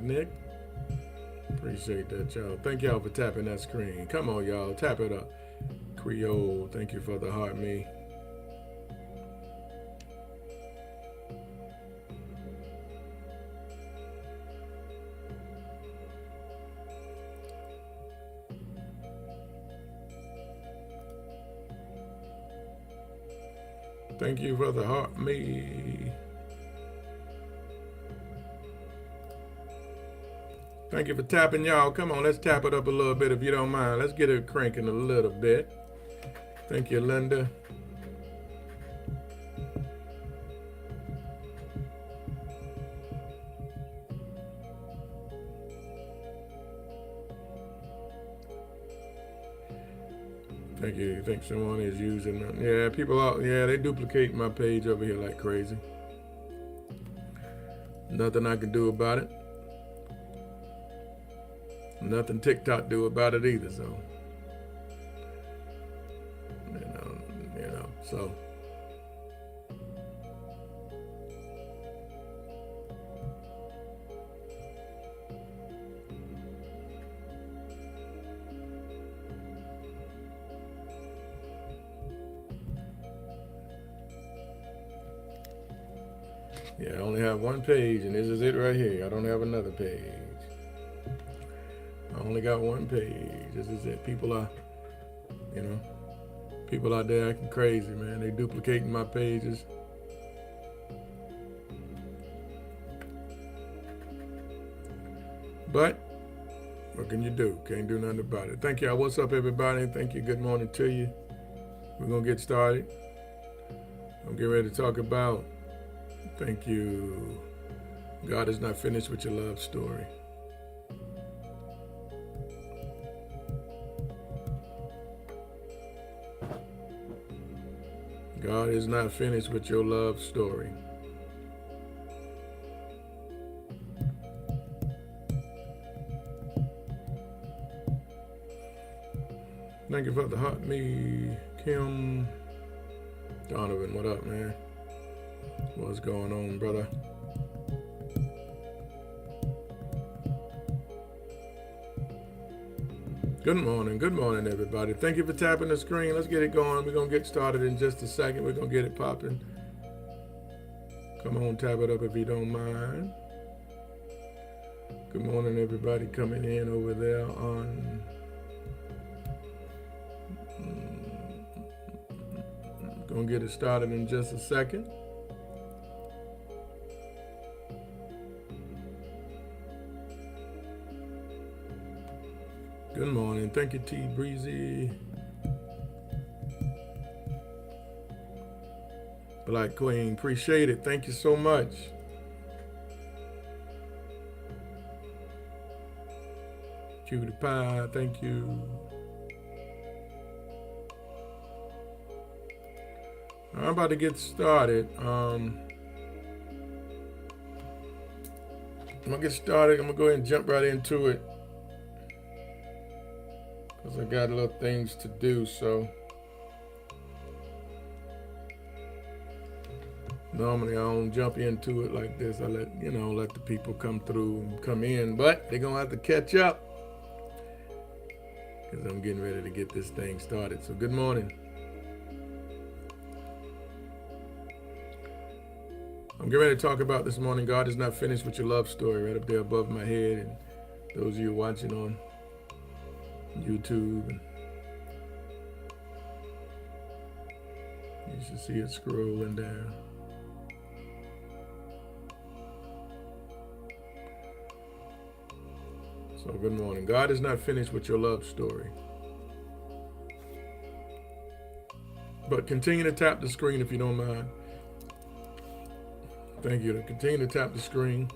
Nick. Appreciate that, y'all. Thank y'all for tapping that screen. Come on, y'all. Tap it up. Creole, thank you for the heart me. Thank you for the heart me. Thank you for tapping, y'all. Come on, let's tap it up a little bit if you don't mind. Let's get it cranking a little bit. Thank you, Linda. Thank you. You think someone is using them? Yeah, people out. Yeah, they duplicate my page over here like crazy. Nothing I can do about it. Nothing TikTok do about it either. So, so. Yeah, I only have one page, and this is it right here. I don't have another page. I only got one page. This is it. People are, people out there acting crazy, man. They duplicating my pages. But what can you do? Can't do nothing about it. Thank y'all. What's up, everybody? Thank you. Good morning to you. We're going to get started. I'm getting ready to talk about, thank you, God is not finished with your love story. God is not finished with your love story. Thank you for the hot me, Kim. Donovan, what up, man? What's going on, brother? Good morning, everybody. Thank you for tapping the screen. Let's get it going. We're going to get started in just a second. We're going to get it popping. Come on, tap it up if you don't mind. Good morning, everybody coming in over there on... Gonna get it started in just a second. Good morning. Thank you, T Breezy. Black Queen, appreciate it. Thank you so much. Cutie Pie, thank you. I'm about to get started. I'm gonna get started. I'm gonna go ahead and jump right into it because I got a little things to do. So normally I don't jump into it like this. I let the people come through and come in, but they're gonna have to catch up because I'm getting ready to get this thing started. So good morning. I'm getting ready to talk about this morning, God is not finished with your love story, right up there above my head. And those of you watching on YouTube, you should see it scrolling down. So good morning. God is not finished with your love story. But continue to tap the screen if you don't mind. Thank you. Continue to tap the screen.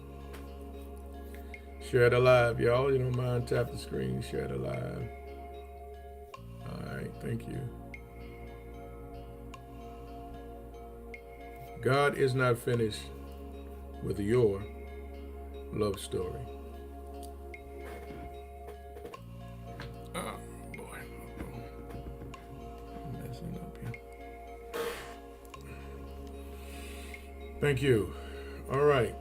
Share the live, y'all. You don't mind, tap the screen, share the live. All right, thank you. God is not finished with your love story. Oh, boy. I'm messing up here. Thank you. All right.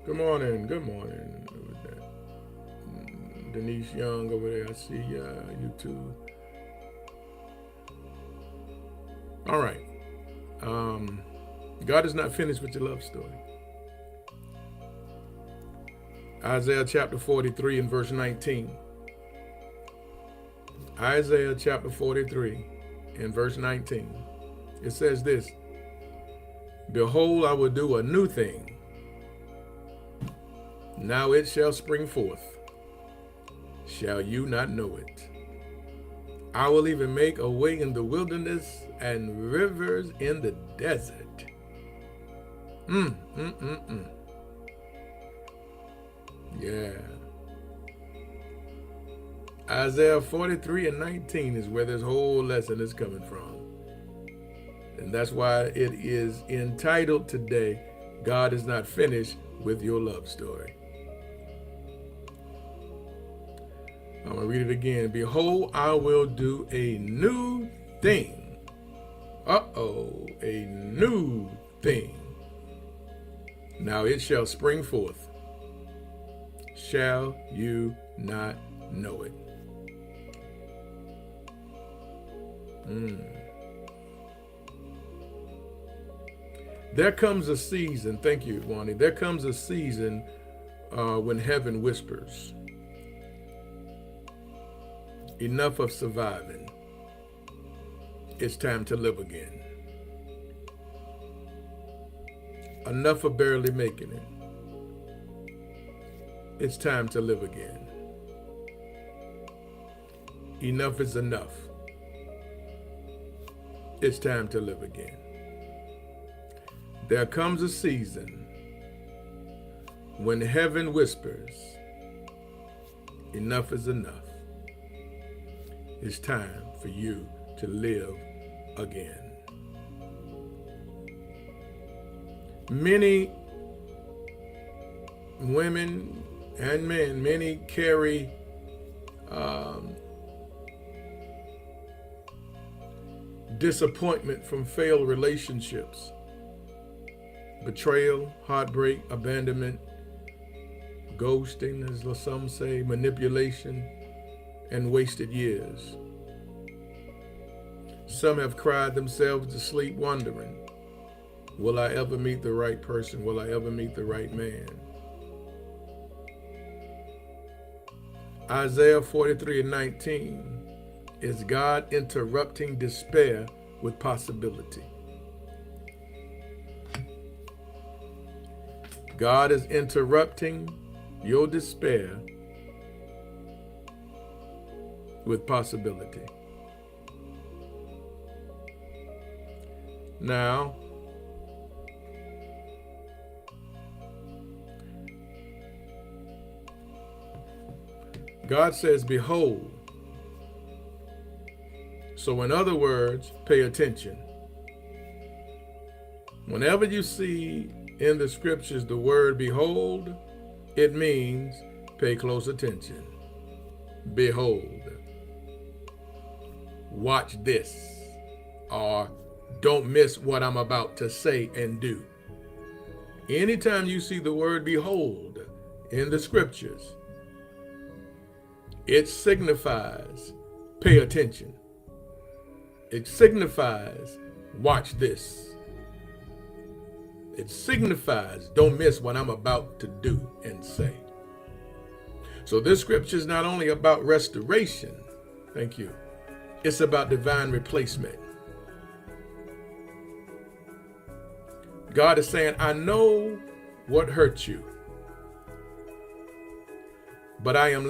Good morning. Good morning. Who was that? Denise Young over there. I see you too. All right. God is not finished with your love story. Isaiah chapter 43 and verse 19. Isaiah chapter 43 and verse 19. It says this: Behold, I will do a new thing. Now it shall spring forth. Shall you not know it? I will even make a way in the wilderness and rivers in the desert. Yeah. Isaiah 43 and 19 is where this whole lesson is coming from. And that's why it is entitled today, God is not finished with your love story. I'm going to read it again. Behold, I will do a new thing. A new thing. Now it shall spring forth. Shall you not know it? There comes a season, thank you, Wani. There comes a season when heaven whispers, enough of surviving. It's time to live again. Enough of barely making it. It's time to live again. Enough is enough. It's time to live again. There comes a season when heaven whispers, enough is enough. It's time for you to live again. Many women and men, many carry disappointment from failed relationships, betrayal, heartbreak, abandonment, ghosting, as some say, manipulation, and wasted years. Some have cried themselves to sleep wondering, will I ever meet the right person? Will I ever meet the right man? Isaiah 43 and 19 is God interrupting despair with possibility. God is interrupting your despair with possibility. Now, God says, behold. So in other words, pay attention. Whenever you see in the scriptures the word behold, it means pay close attention. Behold. Watch this. Or don't miss what I'm about to say and do. Anytime you see the word behold in the scriptures, it signifies pay attention. It signifies watch this. It signifies don't miss what I'm about to do and say. So this scripture is not only about restoration, thank you, it's about divine replacement. God is saying, I know what hurt you, but I'm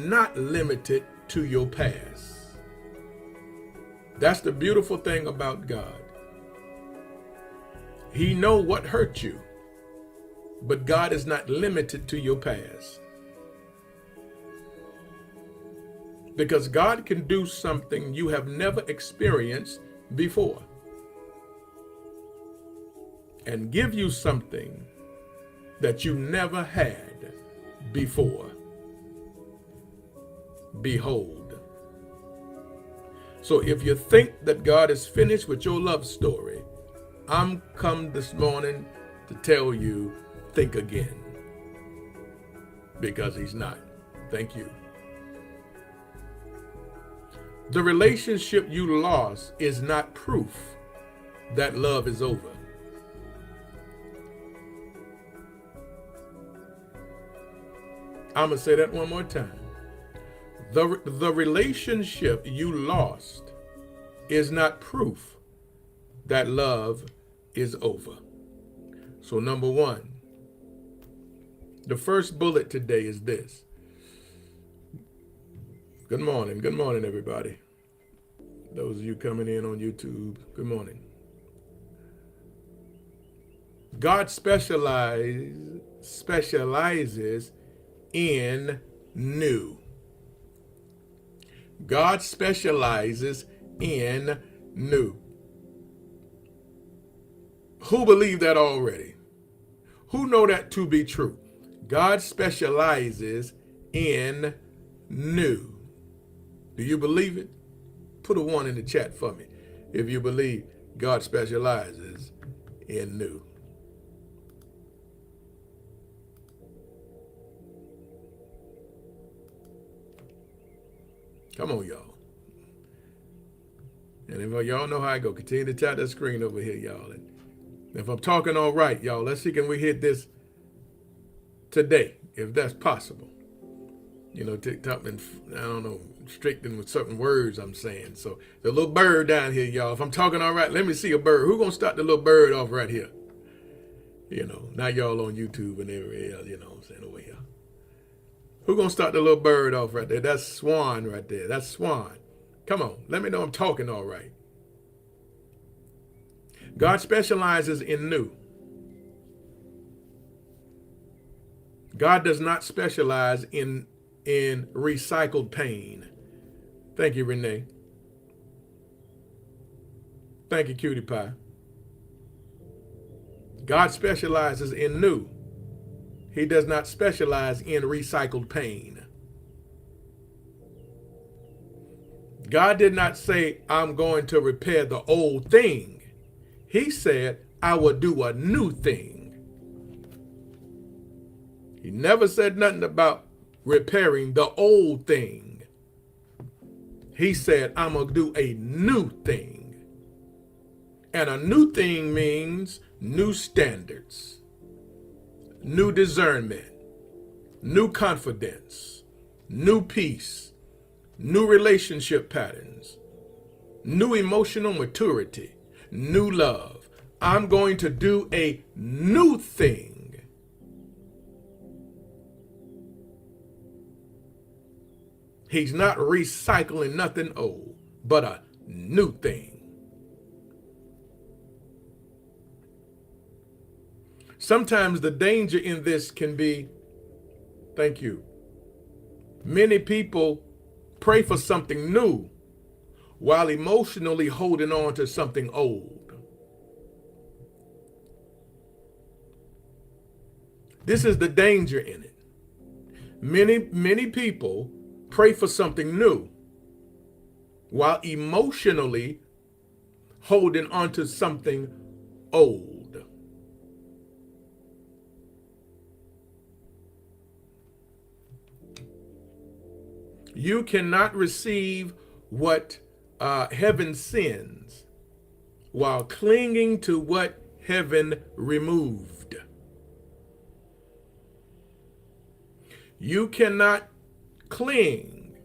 not limited to your past. That's the beautiful thing about God. He knows what hurt you, but God is not limited to your past. Because God can do something you have never experienced before and give you something that you never had before. Behold. So if you think that God is finished with your love story, I'm come this morning to tell you think again, because he's not. Thank you. The relationship you lost is not proof that love is over. I'm going to say that one more time. The relationship you lost is not proof that love is over. So number one, the first bullet today is this. Good morning, everybody. Those of you coming in on YouTube, good morning. God specializes in new. God specializes in new. Who believe that already? Who know that to be true? God specializes in new. Do you believe it? Put a 1 in the chat for me if you believe God specializes in new. Come on, y'all. And if y'all know how I go, continue to tap that screen over here, y'all. And if I'm talking all right, y'all, let's see, can we hit this today, if that's possible? You know, TikTok and I don't know, stricting with certain words I'm saying. So the little bird down here, y'all, if I'm talking all right, let me see a bird. Who's going to start the little bird off right here? You know, not y'all on YouTube and everywhere else, you know what I'm saying, over here. Who's going to start the little bird off right there? That's Swan right there. That's Swan. Come on, let me know I'm talking all right. God specializes in new. God does not specialize in recycled pain. Thank you, Renee. Thank you, Cutie Pie. God specializes in new. He does not specialize in recycled pain. God did not say, I'm going to repair the old thing. He said, I will do a new thing. He never said nothing about repairing the old thing. He said, I'm going to do a new thing. And a new thing means new standards, new discernment, new confidence, new peace, new relationship patterns, new emotional maturity, new love. I'm going to do a new thing. He's not recycling nothing old, but a new thing. Sometimes the danger in this can be, thank you, many people pray for something new while emotionally holding on to something old. This is the danger in it. Many people pray for something new while emotionally holding on to something old. You cannot receive what heaven sends while clinging to what heaven removed. You cannot cling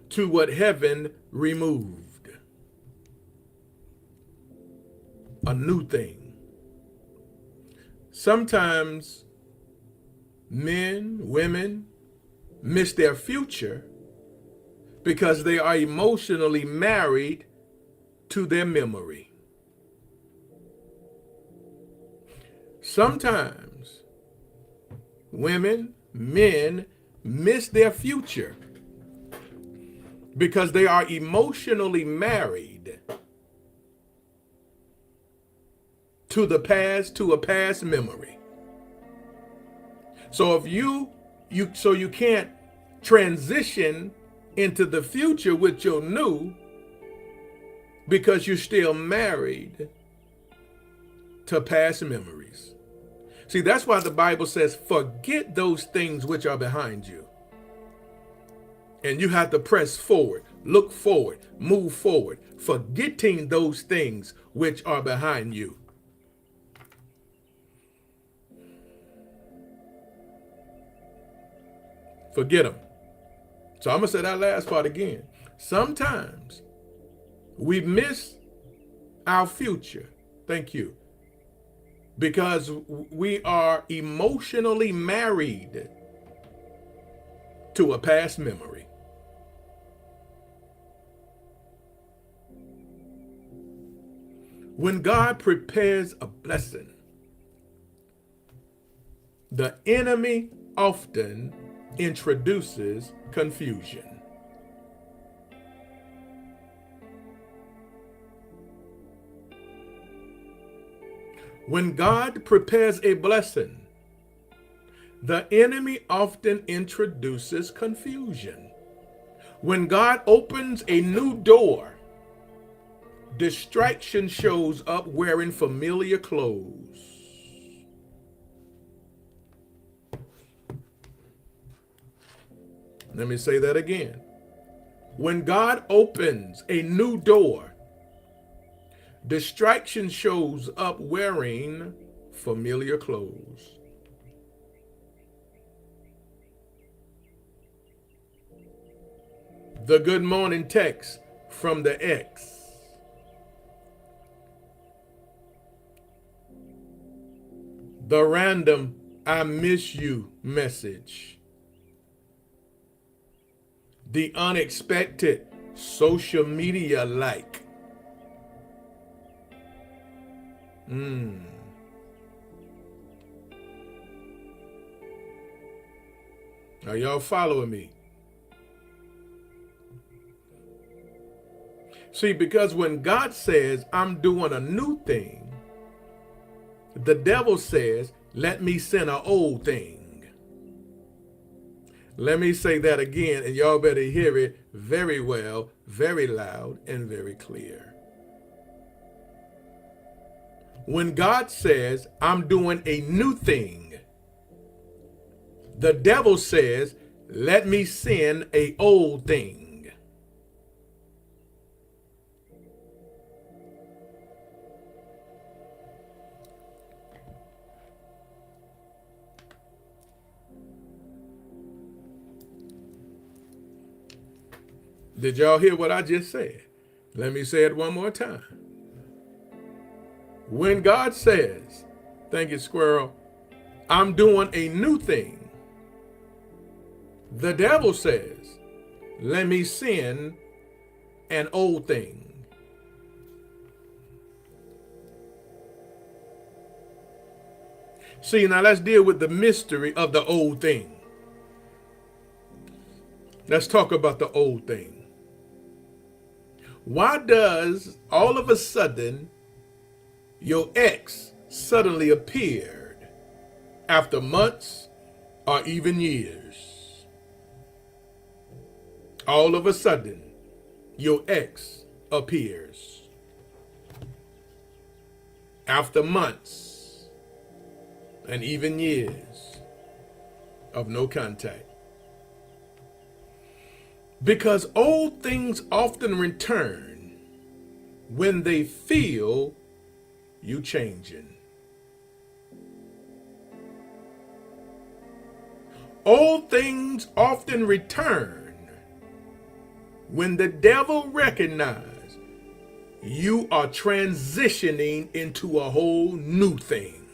to what heaven removed. A new thing. Sometimes men, women miss their future because they are emotionally married to their memory. Sometimes women, men miss their future because they are emotionally married to the past, to a past memory. So if you can't transition into the future with your new because you're still married to past memories. See, that's why the Bible says, forget those things which are behind you. And you have to press forward, look forward, move forward, forgetting those things which are behind you. Forget them. So I'm going to say that last part again. Sometimes we miss our future. Thank you. Because we are emotionally married to a past memory. When God prepares a blessing, the enemy often introduces confusion. When God prepares a blessing, the enemy often introduces confusion. When God opens a new door, distraction shows up wearing familiar clothes. Let me say that again. When God opens a new door, distraction shows up wearing familiar clothes. The good morning text from the ex. The random I miss you message. The unexpected social media like. Are y'all following me? See, because when God says, I'm doing a new thing, the devil says, let me send an old thing. Let me say that again, and y'all better hear it very well, very loud, and very clear. When God says, I'm doing a new thing, the devil says, let me send an old thing. Did y'all hear what I just said? Let me say it one more time. When God says, thank you, Squirrel, I'm doing a new thing, the devil says, let me send an old thing. See, now let's deal with the mystery of the old thing. Let's talk about the old thing. Why does all of a sudden your ex suddenly appeared after months or even years? All of a sudden your ex appears after months and even years of no contact. Because old things often return when they feel you changing. Old things often return when the devil recognizes you are transitioning into a whole new thing.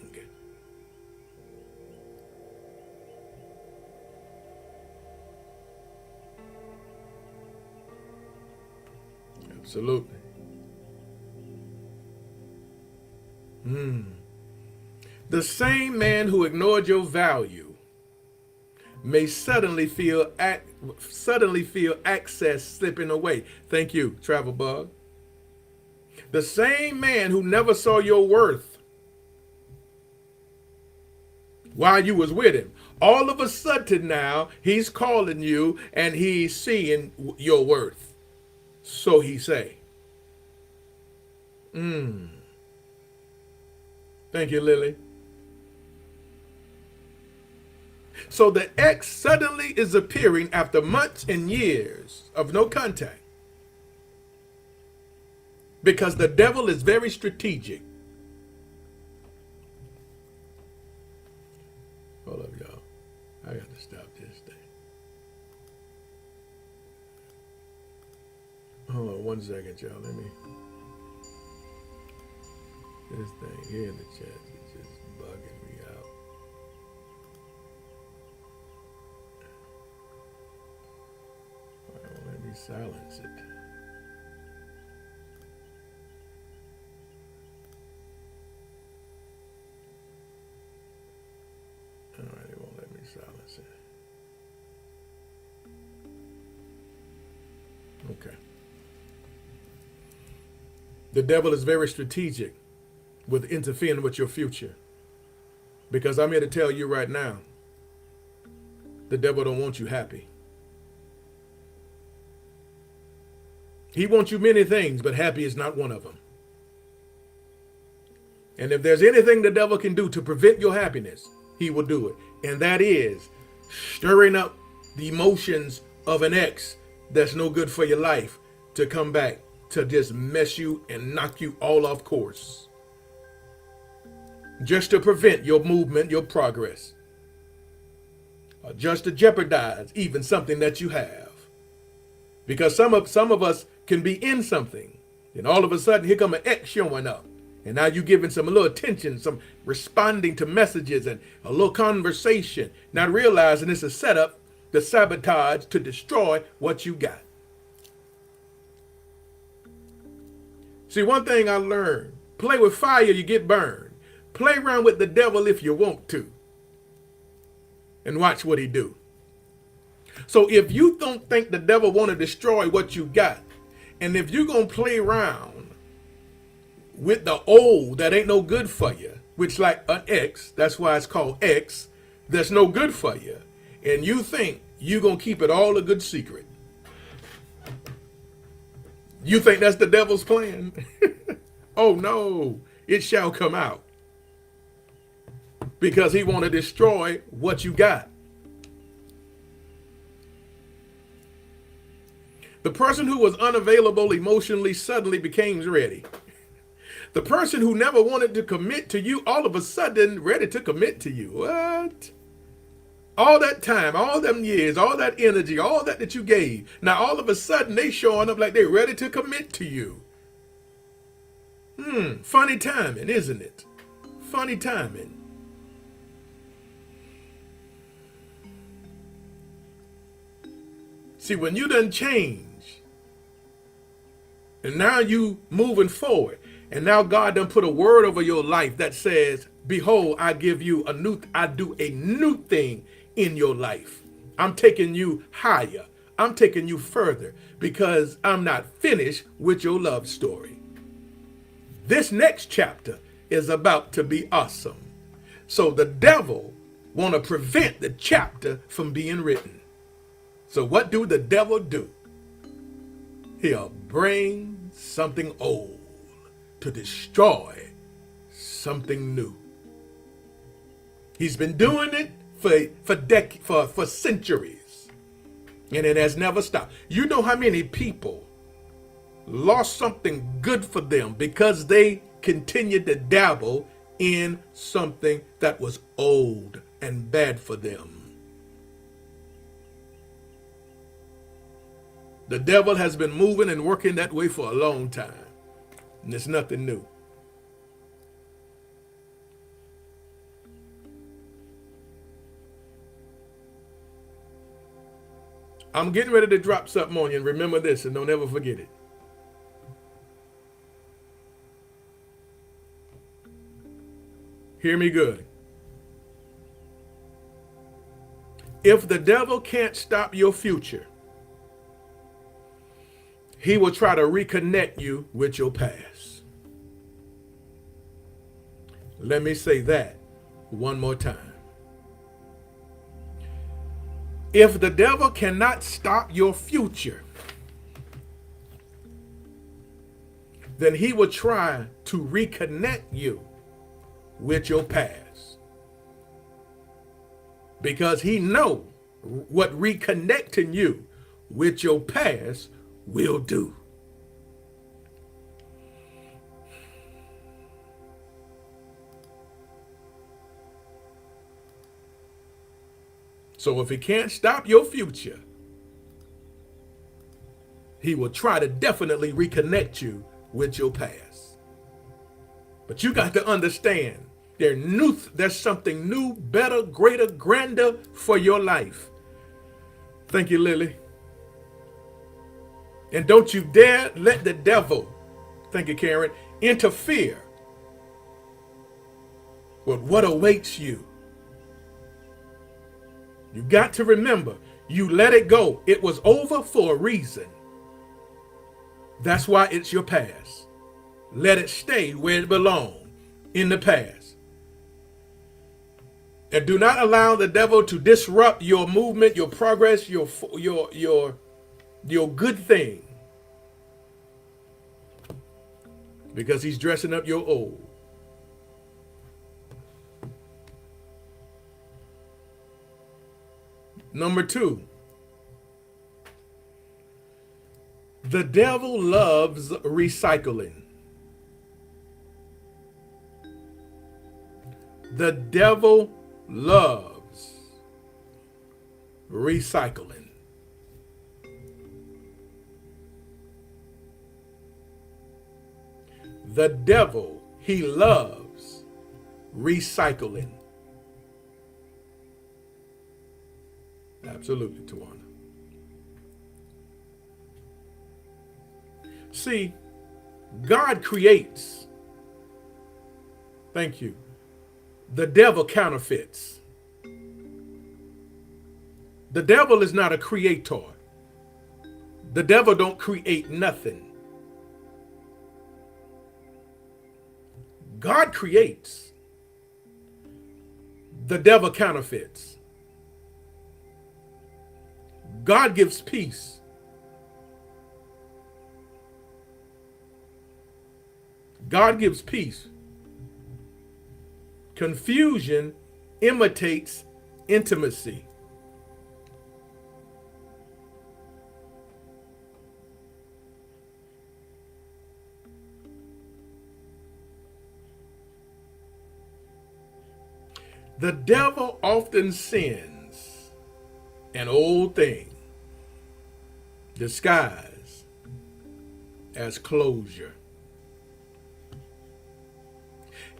Absolutely. The same man who ignored your value may suddenly feel access slipping away. Thank you, Travel Bug. The same man who never saw your worth while you was with him, all of a sudden now he's calling you and he's seeing your worth. So he say. Thank you, Lily. So the ex suddenly is appearing after months and years of no contact. Because the devil is very strategic. Hold up, y'all. I got to stop this thing. Hold on 1 second, y'all. Let me. This thing here in the chat is just bugging me out. All right, well, let me silence it. All right, it won't let me silence it. Okay. The devil is very strategic with interfering with your future. Because I'm here to tell you right now, the devil don't want you happy. He wants you many things, but happy is not one of them. And if there's anything the devil can do to prevent your happiness, he will do it. And that is stirring up the emotions of an ex that's no good for your life to come back to just mess you and knock you all off course. Just to prevent your movement, your progress. Or just to jeopardize even something that you have. Because some of us can be in something, and all of a sudden here come an ex showing up. And now you're giving some a little attention, some responding to messages and a little conversation, not realizing it's a setup to sabotage, to destroy what you got. See, one thing I learned, play with fire, you get burned. Play around with the devil if you want to. And watch what he do. So if you don't think the devil want to destroy what you got, and if you're going to play around with the old that ain't no good for you, which like an ex, that's why it's called ex, that's no good for you, and you think you're going to keep it all a good secret. You think that's the devil's plan? Oh no, it shall come out. Because he want to destroy what you got. The person who was unavailable emotionally suddenly became ready. The person who never wanted to commit to you all of a sudden ready to commit to you. What? All that time, all them years, all that energy, all that you gave. Now all of a sudden they showing up like they're ready to commit to you. Funny timing, isn't it? Funny timing. See, when you done change, and now you moving forward, and now God done put a word over your life that says, behold, I do a new thing in your life. I'm taking you higher. I'm taking you further because I'm not finished with your love story. This next chapter is about to be awesome. So the devil want to prevent the chapter from being written. So what do the devil do? He'll bring something old to destroy something new. He's been doing it for centuries, and it has never stopped. You know how many people lost something good for them because they continued to dabble in something that was old and bad for them. The devil has been moving and working that way for a long time, and it's nothing new. I'm getting ready to drop something on you, and remember this, and don't ever forget it. Hear me good. If the devil can't stop your future, he will try to reconnect you with your past. Let me say that one more time. If the devil cannot stop your future, then he will try to reconnect you with your past. Because he know what reconnecting you with your past will do. So if he can't stop your future, he will try to definitely reconnect you with your past. But you got to understand, there's something new, better, greater, grander for your life. Thank you, Lily. And don't you dare let the devil, thank you, Karen, interfere with what awaits you. You got to remember, you let it go. It was over for a reason. That's why it's your past. Let it stay where it belongs, in the past. And do not allow the devil to disrupt your movement, your progress, your good thing. Because he's dressing up your old. Number 2, the devil loves recycling. The devil loves recycling. The devil, he loves recycling. Absolutely, Tawana. See, God creates. Thank you. The devil counterfeits. The devil is not a creator. The devil don't create nothing. God creates. The devil counterfeits. God gives peace. God gives peace. Confusion imitates intimacy. The devil often sends an old thing disguised as closure.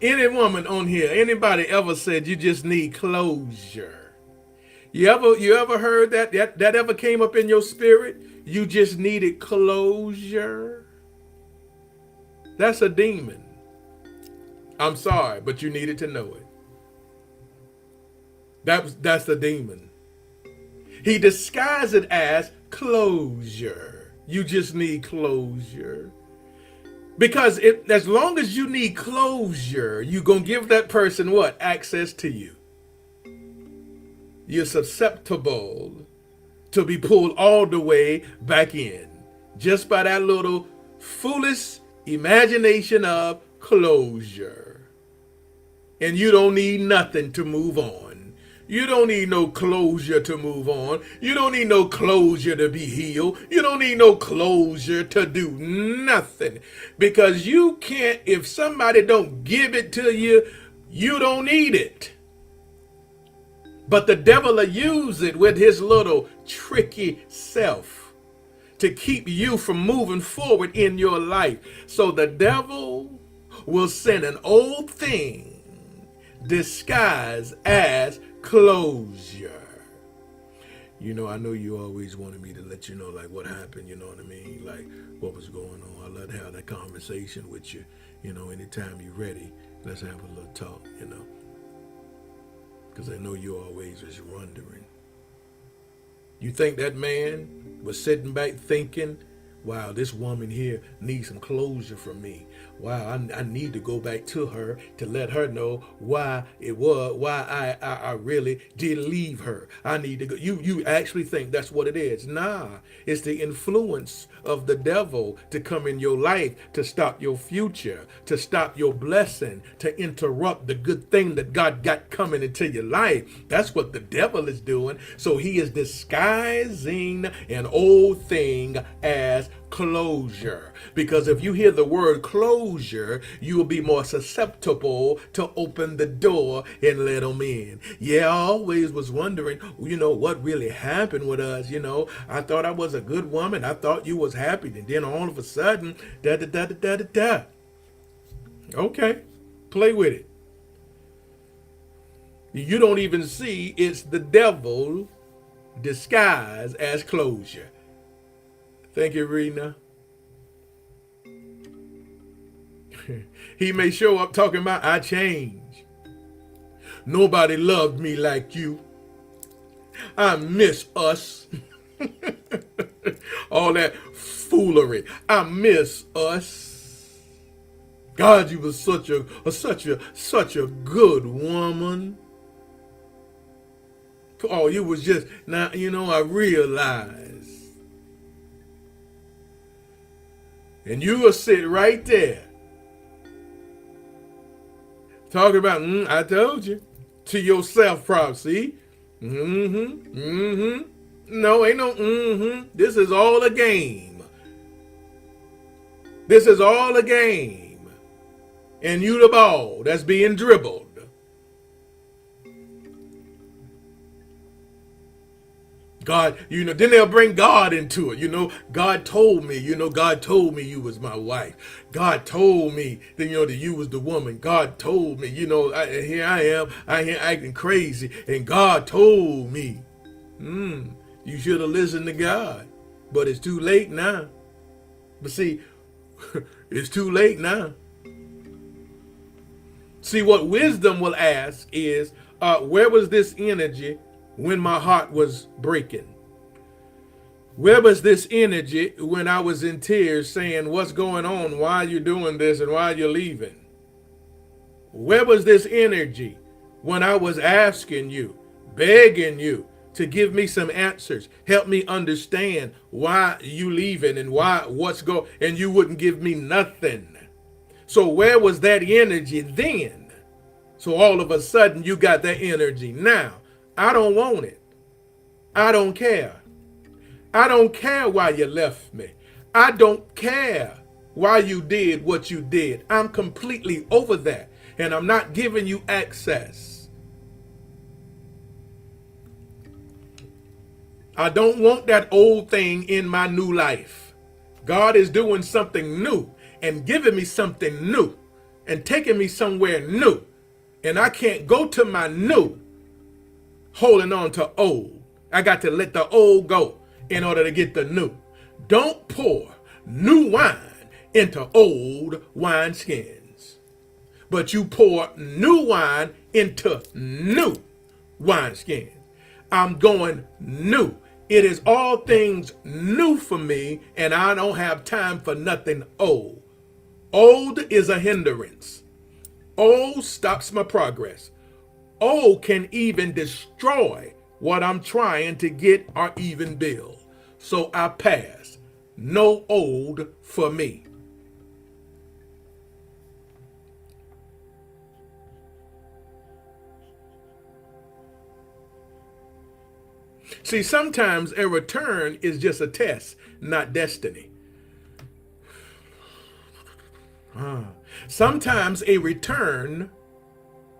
Any woman on here, anybody ever said you just need closure? You ever heard that? That ever came up in your spirit? You just needed closure? That's a demon. I'm sorry, but you needed to know it. That's the demon. He disguised it as closure. You just need closure. Because as long as you need closure, you're going to give that person what? Access to you. You're susceptible to be pulled all the way back in. Just by that little foolish imagination of closure. And you don't need nothing to move on. You don't need no closure to move on. You don't need no closure to be healed. You don't need no closure to do nothing. Because you can't, if somebody don't give it to you, you don't need it. But the devil will use it with his little tricky self to keep you from moving forward in your life. So the devil will send an old thing disguised as closure. You know, I know you always wanted me to let you know, like, what happened, you know what I mean? Like, what was going on. I love to have that conversation with you. You know, anytime you're ready, let's have a little talk, you know. Because I know you always was wondering. You think that man was sitting back thinking wow, this woman here needs some closure from me. Wow, I need to go back to her to let her know why I really did leave her. I need to go. You actually think that's what it is? Nah, it's the influence of the devil to come in your life to stop your future, to stop your blessing, to interrupt the good thing that God got coming into your life. That's what the devil is doing. So he is disguising an old thing as closure. Because if you hear the word closure, you will be more susceptible to open the door and let them in. Yeah, I always was wondering, what really happened with us. I thought I was a good woman. I thought you was happy. And then all of a sudden, da da da da da da da. Okay, play with it. You don't even see it's the devil disguised as closure. Thank you, Rena. He may show up talking about, I changed. Nobody loved me like you. I miss us. All that foolery. I miss us. God, you were such a good woman. Oh, you was just, now, I realized. And you will sit right there talking about, I told you, to yourself, probably. No, ain't no This is all a game. This is all a game. And you the ball that's being dribbled. God, then they'll bring God into it. God told me you was my wife. God told me that, that you was the woman. God told me, here I am acting crazy. And God told me, you should have listened to God. But it's too late now. But see, it's too late now. See, what wisdom will ask is, where was this energy when my heart was breaking? Where was this energy when I was in tears saying, what's going on? Why are you doing this and why are you leaving? Where was this energy when I was asking you, begging you to give me some answers, help me understand why you leaving and and you wouldn't give me nothing. So where was that energy then? So all of a sudden you got that energy now. I don't want it. I don't care. I don't care why you left me. I don't care why you did what you did. I'm completely over that. And I'm not giving you access. I don't want that old thing in my new life. God is doing something new and giving me something new and taking me somewhere new. And I can't go to my new holding on to old. I got to let the old go in order to get the new. Don't pour new wine into old wineskins, but you pour new wine into new wineskins. I'm going new. It is all things new for me, and I don't have time for nothing old. Old is a hindrance. Old stops my progress. Old can even destroy what I'm trying to get or even build. So I pass. No old for me. See, sometimes a return is just a test, not destiny. Sometimes a return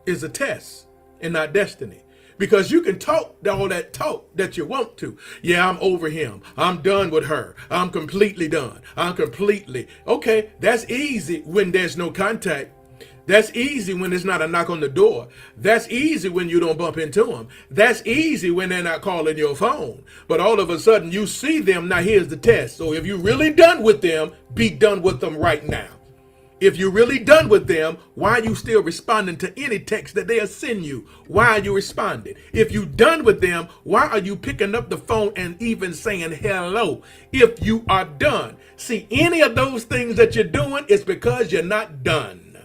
is a test and not destiny. Because you can talk all that talk that you want to. Yeah, I'm over him. I'm done with her. I'm completely done. Okay, that's easy when there's no contact. That's easy when there's not a knock on the door. That's easy when you don't bump into them. That's easy when they're not calling your phone. But all of a sudden you see them. Now here's the test. So if you're really done with them, be done with them right now. If you're really done with them, why are you still responding to any text that they'll send you? Why are you responding? If you're done with them, why are you picking up the phone and even saying hello? If you are done. See, any of those things that you're doing is because you're not done.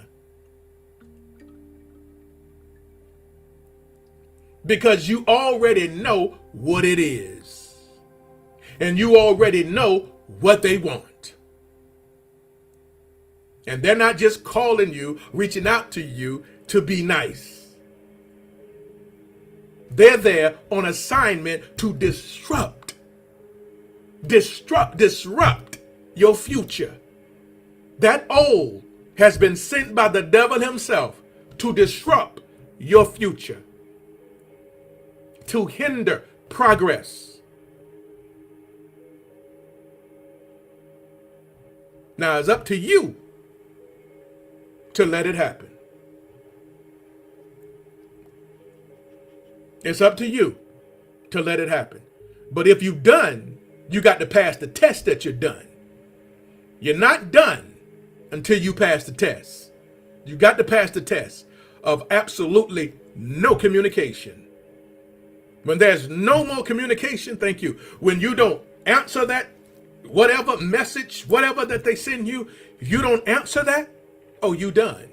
Because you already know what it is. And you already know what they want. And they're not just calling you, reaching out to you to be nice. They're there on assignment to disrupt your future. That old has been sent by the devil himself to disrupt your future, to hinder progress. Now it's up to you to let it happen. It's up to you to let it happen. But if you've done, you got to pass the test that you're done. You're not done until you pass the test. You got to pass the test of absolutely no communication. When there's no more communication, thank you. When you don't answer that, whatever message, whatever that they send you, if you don't answer that, oh, you done.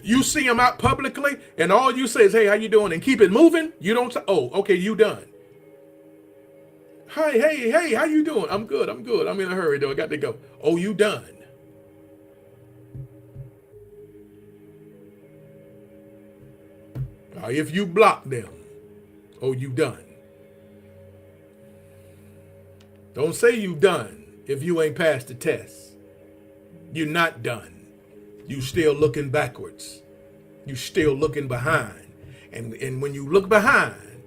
You see them out publicly and all you say is, hey, how you doing? And keep it moving. You don't say, oh, okay, you done. Hi, hey, how you doing? I'm good. I'm in a hurry though. I got to go. Oh, you done. If you block them, oh, you done. Don't say you done if you ain't passed the test. You're not done. You still looking backwards. You still looking behind. And when you look behind,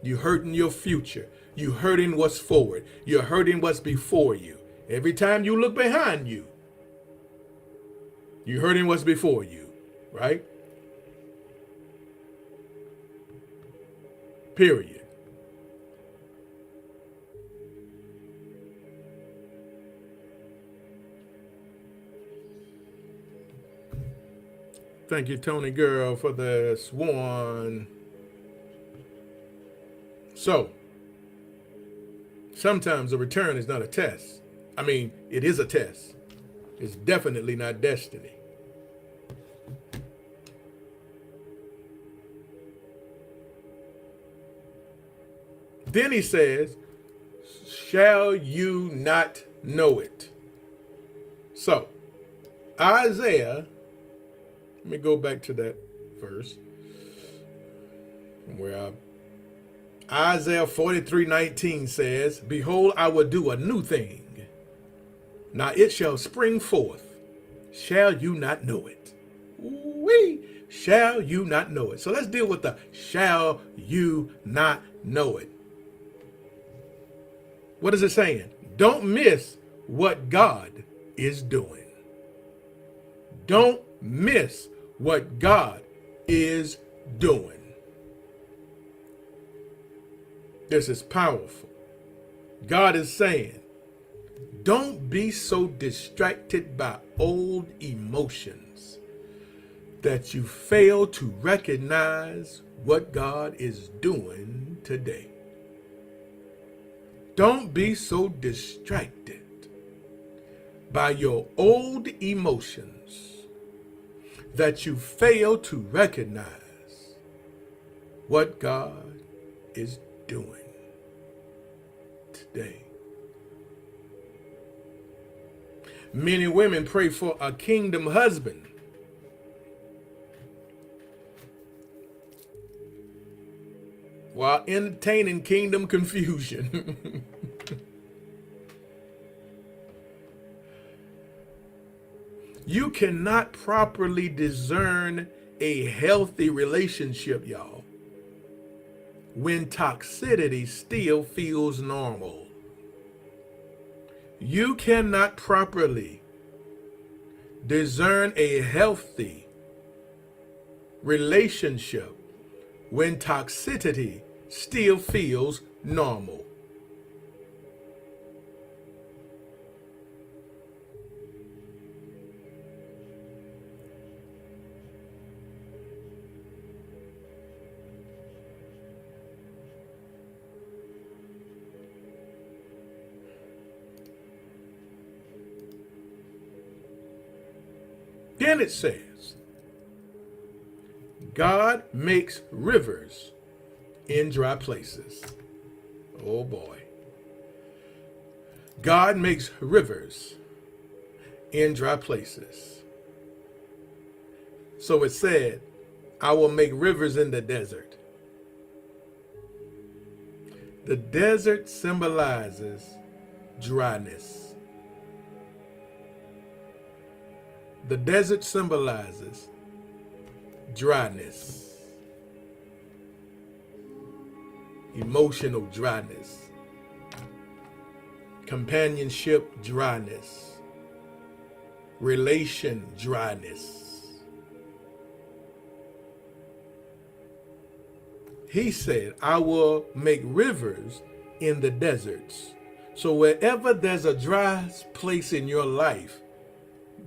you're hurting your future. You're hurting what's forward. You're hurting what's before you. Every time you look behind you, you're hurting what's before you, right? Period. Thank you, Tony Girl, for the swan. So, sometimes a return is not a test. I mean, it is a test. It's definitely not destiny. Then he says, shall you not know it? So, Isaiah, let me go back to that verse. Isaiah 43:19 says, behold, I will do a new thing. Now it shall spring forth. Shall you not know it? Shall you not know it? So let's deal with the shall you not know it. What is it saying? Don't miss what God is doing. Don't miss what God is doing. This is powerful. God is saying, don't be so distracted by old emotions that you fail to recognize what God is doing today. Don't be so distracted by your old emotions that you fail to recognize what God is doing today. Many women pray for a kingdom husband while entertaining kingdom confusion. You cannot properly discern a healthy relationship, y'all, when toxicity still feels normal. You cannot properly discern a healthy relationship when toxicity still feels normal. Then it says, God makes rivers in dry places. Oh boy. God makes rivers in dry places. So it said, I will make rivers in the desert. The desert symbolizes dryness. The desert symbolizes dryness, emotional dryness, companionship dryness, relation dryness. He said, I will make rivers in the deserts. So wherever there's a dry place in your life,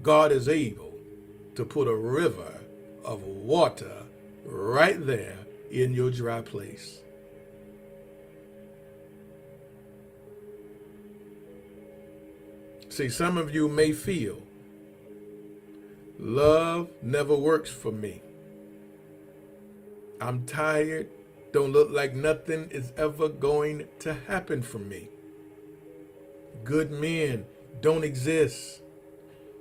God is able to put a river of water right there in your dry place. See, some of you may feel, love never works for me. I'm tired. Don't look like nothing is ever going to happen for me. Good men don't exist.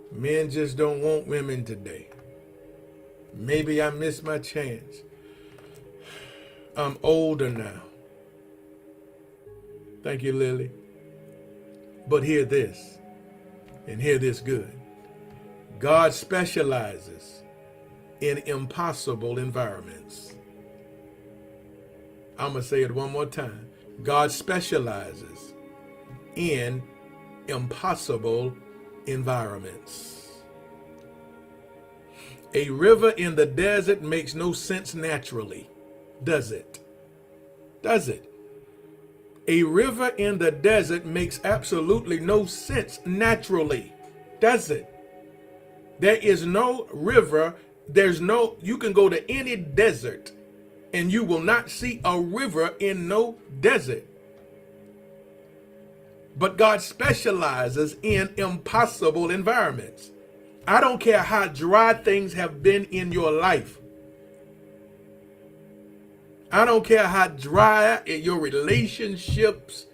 Men just don't want women today. Maybe I missed my chance. I'm older now. Thank you, Lily. But hear this, and hear this good. God specializes in impossible environments. I'm going to say it one more time. God specializes in impossible environments. A river in the desert makes no sense naturally, does it? Does it? A river in the desert makes absolutely no sense naturally, does it? There is no river, you can go to any desert and you will not see a river in no desert. But God specializes in impossible environments. I don't care how dry things have been in your life. I don't care how dry your relationships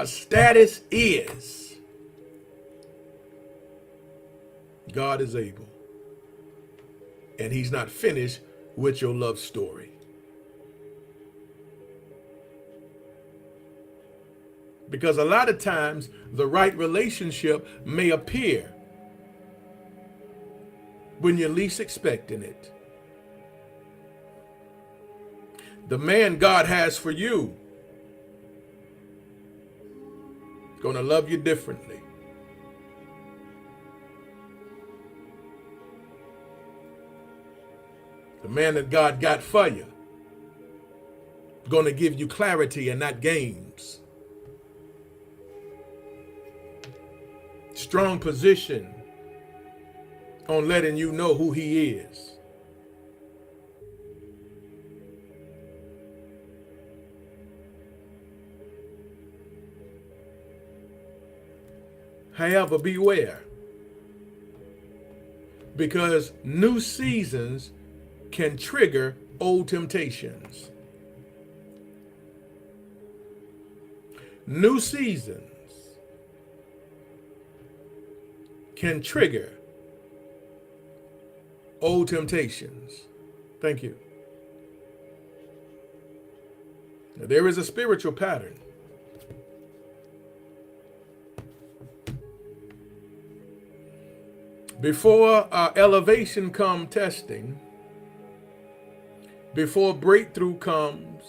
status is. God is able. And he's not finished with your love story. Because a lot of times the right relationship may appear when you're least expecting it. The man God has for you is going to love you differently. The man that God got for you is going to give you clarity and not games. Strong position on letting you know who he is. However, beware, because new seasons can trigger old temptations. New seasons can trigger old temptations. Thank you. Now, there is a spiritual pattern. Before elevation comes testing, before breakthrough comes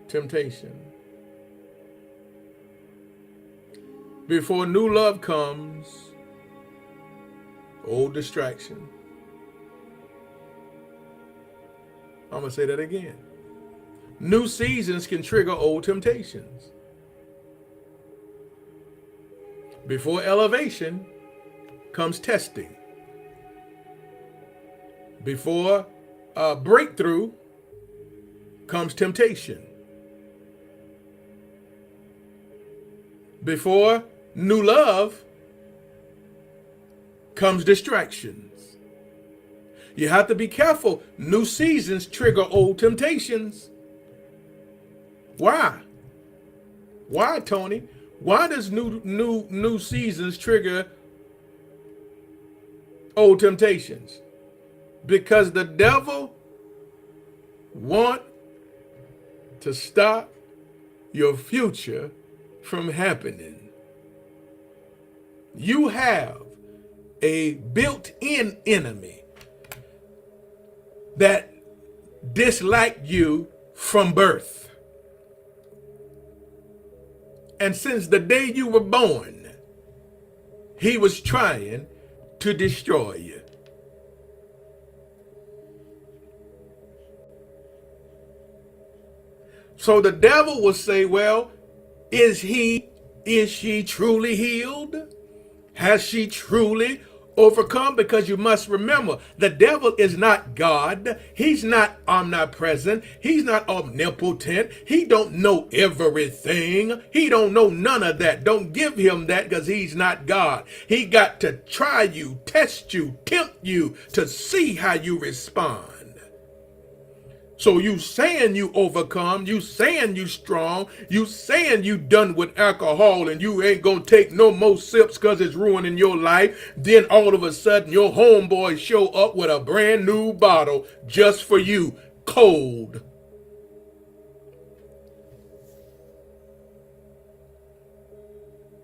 temptation, before new love comes old distraction. I'm going to say that again. New seasons can trigger old temptations. Before elevation comes testing. Before breakthrough comes temptation. Before new love comes distractions. You have to be careful. New seasons trigger old temptations. Why? Why, Tony? Why does new seasons trigger old temptations? Because the devil wants to stop your future from happening. You have a built-in enemy that disliked you from birth. And since the day you were born, he was trying to destroy you. So the devil will say, well, is she truly healed? Has she truly overcome? Because you must remember, the devil is not God. He's not omnipresent. He's not omnipotent. He don't know everything. He don't know none of that. Don't give him that, because he's not God. He got to try you, test you, tempt you to see how you respond. So you saying you overcome, you saying you strong, you saying you done with alcohol and you ain't gonna take no more sips because it's ruining your life. Then all of a sudden your homeboys show up with a brand new bottle just for you, cold.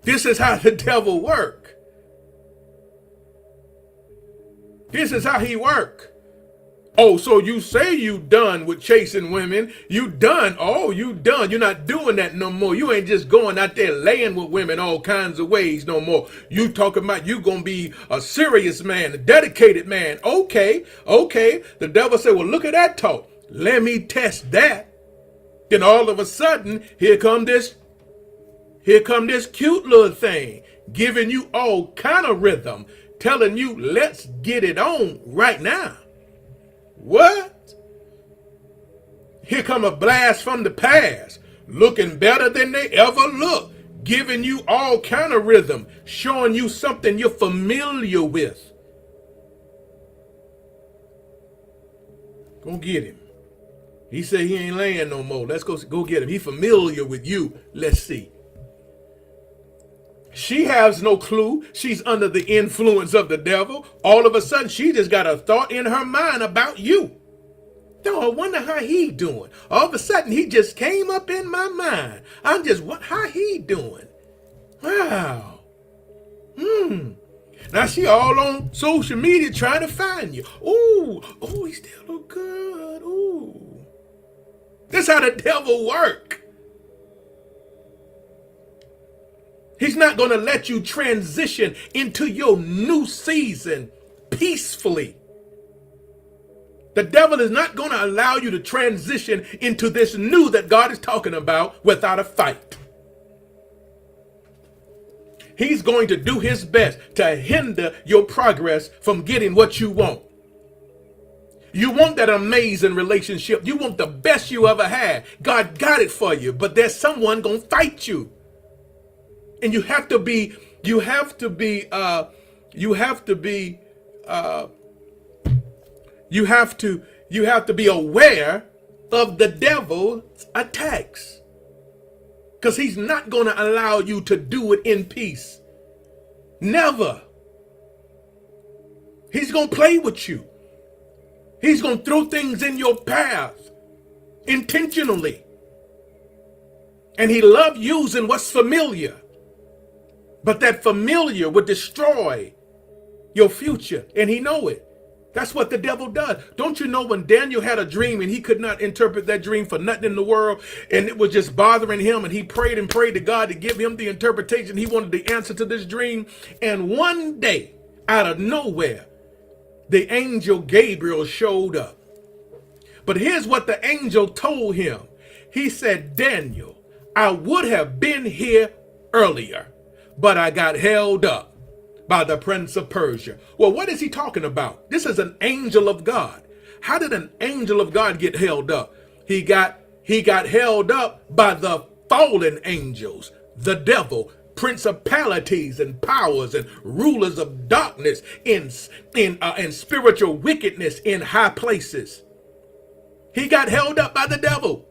This is how the devil work. This is how he work. Oh, so you say you done with chasing women. You done. Oh, you done. You're not doing that no more. You ain't just going out there laying with women all kinds of ways no more. You talking about you gonna be a serious man, a dedicated man. Okay. The devil said, well, look at that talk. Let me test that. Then all of a sudden, here come this cute little thing, giving you all kind of rhythm, telling you, let's get it on right now. What? Here come a blast from the past, looking better than they ever look, giving you all kind of rhythm, showing you something you're familiar with. Go get him. He said he ain't laying no more. Let's go get him. He familiar with you. Let's see. She has no clue. She's under the influence of the devil. All of a sudden, she just got a thought in her mind about you. Oh, I wonder how he doing. All of a sudden, he just came up in my mind. How he doing? Wow. Now she all on social media trying to find you. Ooh, he still look good. Ooh. This how the devil work. He's not going to let you transition into your new season peacefully. The devil is not going to allow you to transition into this new that God is talking about without a fight. He's going to do his best to hinder your progress from getting what you want. You want that amazing relationship. You want the best you ever had. God got it for you, but there's someone going to fight you. And you have to be aware of the devil's attacks. Because he's not going to allow you to do it in peace. Never. He's going to play with you. He's going to throw things in your path intentionally. And he loves using what's familiar. But that familiar would destroy your future, and he know it. That's what the devil does. Don't you know when Daniel had a dream and he could not interpret that dream for nothing in the world, and it was just bothering him, and he prayed and prayed to God to give him the interpretation. He wanted the answer to this dream. And one day, out of nowhere, the angel Gabriel showed up. But here's what the angel told him. He said, Daniel, I would have been here earlier, but I got held up by the prince of Persia. Well, what is he talking about? This is an angel of God. How did an angel of God get held up? He got held up by the fallen angels, the devil, principalities and powers and rulers of darkness in spiritual wickedness in high places. He got held up by the devil.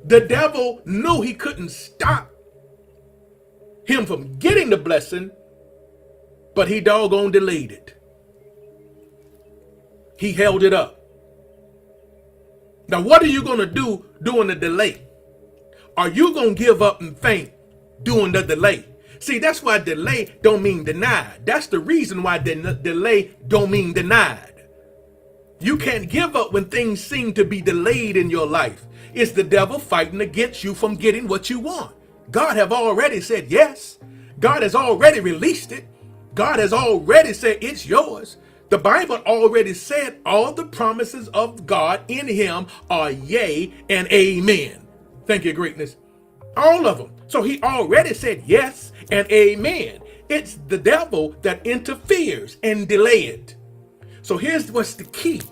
The devil knew he couldn't stop him from getting the blessing, but he doggone delayed it. He held it up. Now, what are you going to do during the delay? Are you going to give up and faint during the delay? See, that's why delay don't mean denied. That's the reason why delay don't mean denied. You can't give up when things seem to be delayed in your life. It's the devil fighting against you from getting what you want. God have already said yes. God has already released it. God has already said it's yours. The Bible already said all the promises of God in him are yea and amen. Thank you, greatness. All of them. So he already said yes and amen. It's the devil that interferes and delay it. So here's what's the key.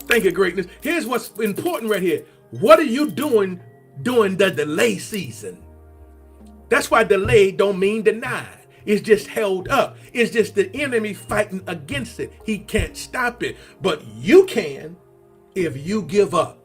Thank you, greatness. Here's what's important right here. What are you doing during the delay season? That's why delay don't mean denied. It's just held up. It's just the enemy fighting against it. He can't stop it. But you can if you give up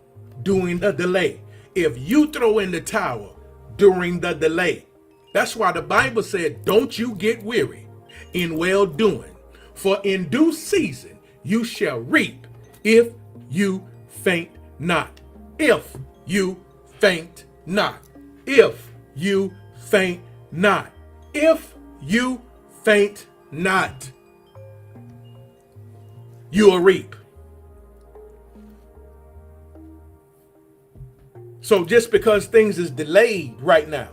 during the delay. If you throw in the towel during the delay. That's why the Bible said, don't you get weary in well doing. For in due season you shall reap if you faint not. If you faint not. If you faint not. If you faint not, you will reap. So just because things is delayed right now,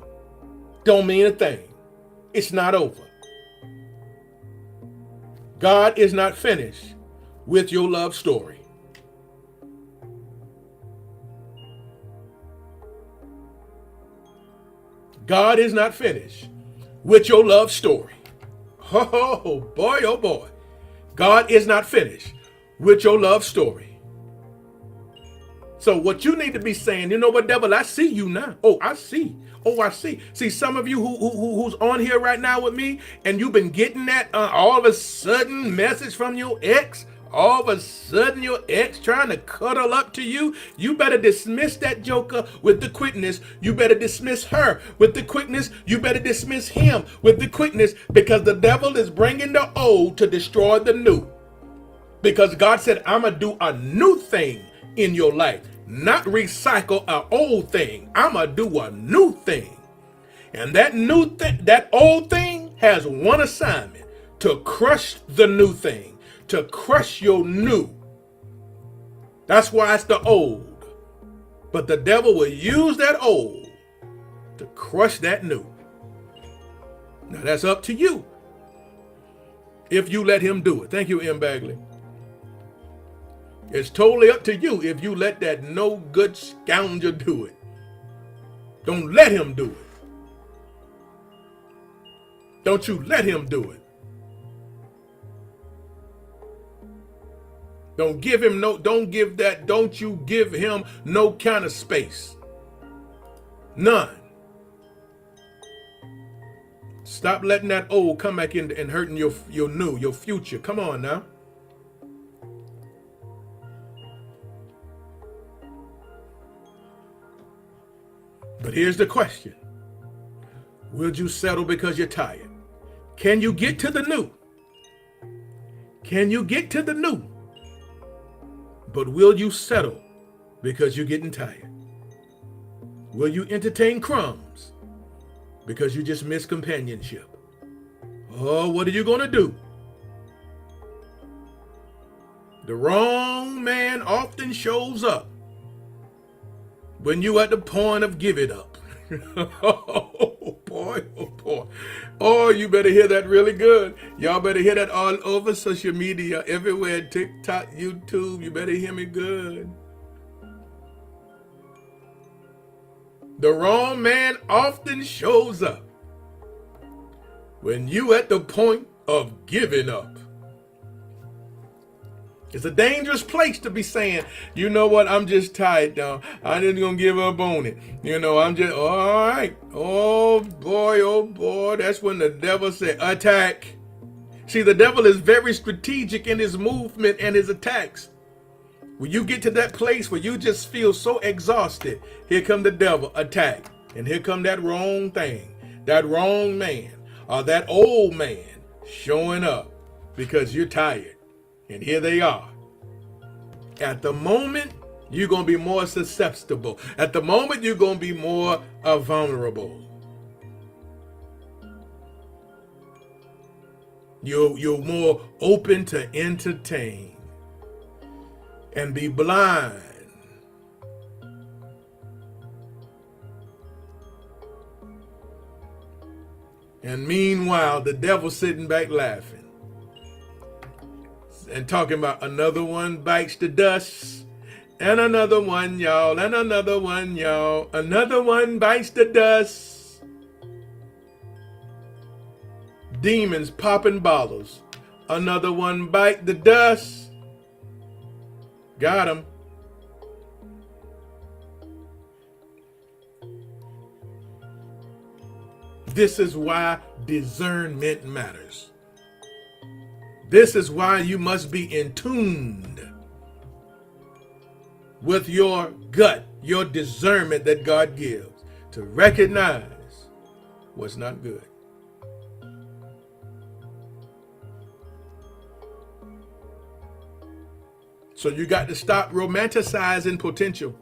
don't mean a thing. It's not over. God is not finished with your love story. God is not finished with your love story. Oh boy, oh boy. God is not finished with your love story. So what you need to be saying, you know what, devil, I see you now. Oh, I see. Oh, I see. See, some of you who's on here right now with me, and you've been getting that all of a sudden message from your ex. All of a sudden your ex trying to cuddle up to you. You better dismiss that joker with the quickness. You better dismiss her with the quickness. You better dismiss him with the quickness, because the devil is bringing the old to destroy the new. Because God said, I'm going to do a new thing in your life. Not recycle an old thing. I'm going to do a new thing. And that new thing, that old thing has one assignment: to crush the new thing. To crush your new. That's why it's the old. But the devil will use that old to crush that new. Now that's up to you, if you let him do it. Thank you, M. Bagley. It's totally up to you if you let that no good scoundrel do it. Don't let him do it. Don't you let him do it. Don't give him don't you give him no kind of space. None. Stop letting that old come back in and hurting your new, your future. Come on now. But here's the question. Will you settle because you're tired? Can you get to the new? Can you get to the new? But will you settle because you're getting tired? Will you entertain crumbs because you just miss companionship? Oh, what are you going to do? The wrong man often shows up when you at the point of give it up. Oh boy, oh boy. Oh, you better hear that really good. Y'all better hear that all over social media, everywhere, TikTok, YouTube. You better hear me good. The wrong man often shows up when you at the point of giving up. It's a dangerous place to be saying, you know what, I'm just tired now. I'm just going to give up on it. I'm just, all right. Oh boy. That's when the devil said, attack. See, the devil is very strategic in his movement and his attacks. When you get to that place where you just feel so exhausted, here come the devil, attack. And here come that wrong thing, that wrong man, or that old man showing up because you're tired. And here they are. At the moment, you're going to be more susceptible. At the moment, you're going to be more vulnerable. You're more open to entertain and be blind. And meanwhile, the devil's sitting back laughing and talking about another one bites the dust, and another one, y'all, and another one, y'all. Another one bites the dust. Demons popping bottles. Another one bite the dust. Got him. This is why discernment matters. This is why you must be in tune with your gut, your discernment that God gives to recognize what's not good. So you got to stop romanticizing potential.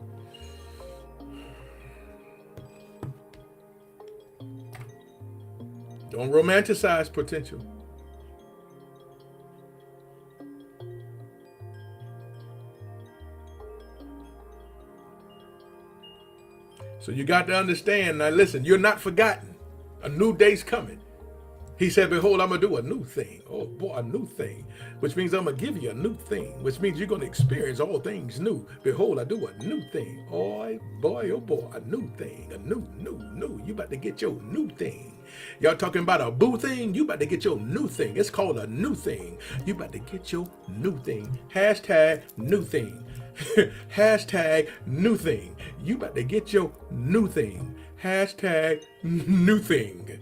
Don't romanticize potential. So you got to understand, now listen, you're not forgotten. A new day's coming. He said, behold, I'm going to do a new thing. Oh boy, a new thing. Which means I'm going to give you a new thing. Which means you're going to experience all things new. Behold, I do a new thing. Oh boy, a new thing. A new. You about to get your new thing. Y'all talking about a boo thing? You about to get your new thing. It's called a new thing. You about to get your new thing. Hashtag new thing. Hashtag new thing. You about to get your new thing. Hashtag new thing.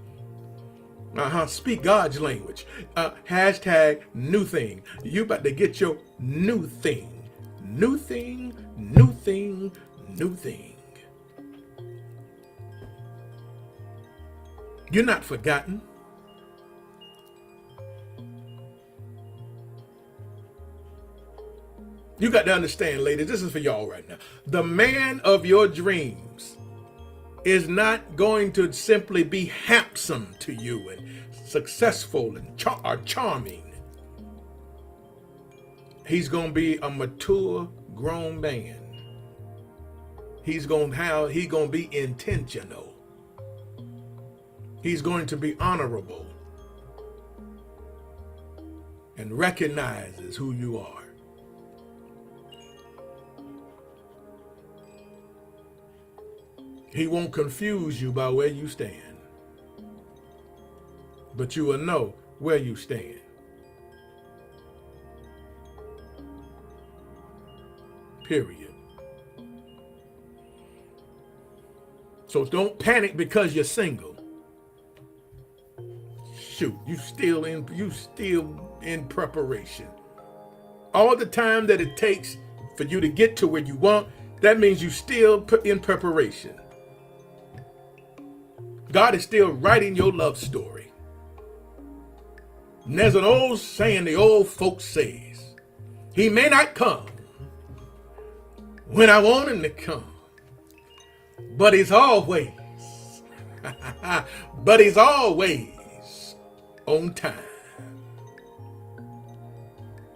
Speak God's language. Hashtag new thing. You about to get your new thing. New thing, new thing, new thing. You're not forgotten. You got to understand, ladies, this is for y'all right now. The man of your dreams is not going to simply be handsome to you and successful and charming. He's going to be a mature, grown man. He's going to be intentional. He's going to be honorable and recognizes who you are. He won't confuse you by where you stand, but you will know where you stand. Period. So don't panic because you're single. Shoot, you still in preparation. All the time that it takes for you to get to where you want, that means you still put in preparation. God is still writing your love story. And there's an old saying the old folks says, he may not come when I want him to come, but he's always, on time.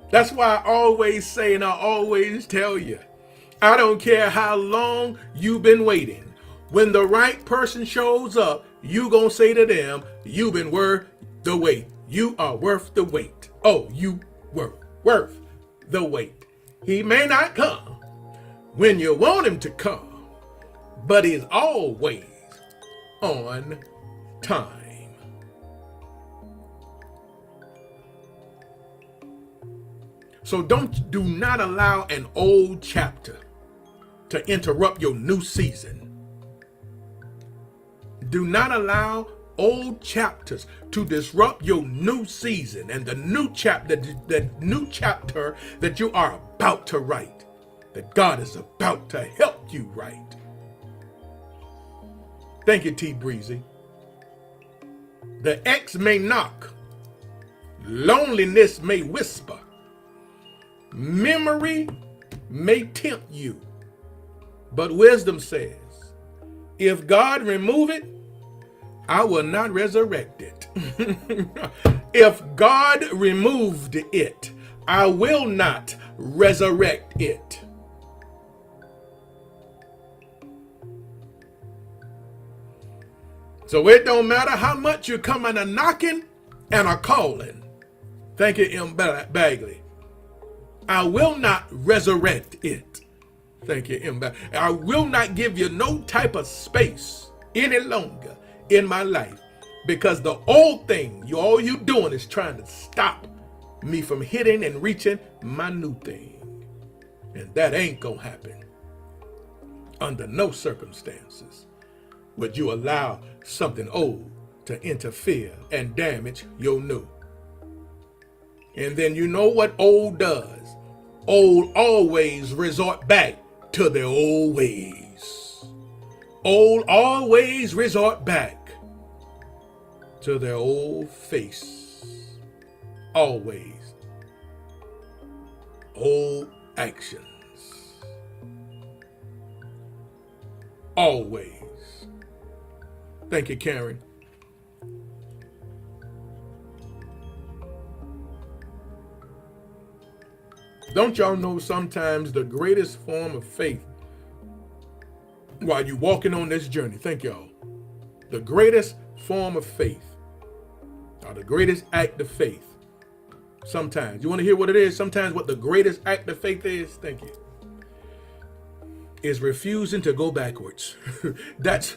That's why I always say and I always tell you, I don't care how long you've been waiting. When the right person shows up, you gonna say to them, you've been worth the wait. You are worth the wait. Oh, you were worth the wait. He may not come when you want him to come, but he's always on time. So do not allow an old chapter to interrupt your new season. Do not allow old chapters to disrupt your new season and the new chapter that you are about to write, that God is about to help you write. Thank you, T. Breezy. The X may knock, loneliness may whisper, memory may tempt you, but wisdom says, if God remove it, I will not resurrect it. If God removed it, I will not resurrect it. So it don't matter how much you're coming a knocking and a calling. Thank you, M. Bagley. I will not resurrect it. Thank you, M. Bagley. I will not give you no type of space any longer in my life, because the old thing, all you doing is trying to stop me from hitting and reaching my new thing. And that ain't gonna happen. Under no circumstances would you allow something old to interfere and damage your new. And then you know what old does? Old always resort back to their old ways. Old always resort back to their old face. Always. Old actions. Always. Thank you, Karen. Don't y'all know sometimes the greatest form of faith while you're walking on this journey? Thank y'all. The greatest form of faith, or the greatest act of faith, sometimes, you want to hear what it is? Sometimes what the greatest act of faith is? Thank you. Is refusing to go backwards. That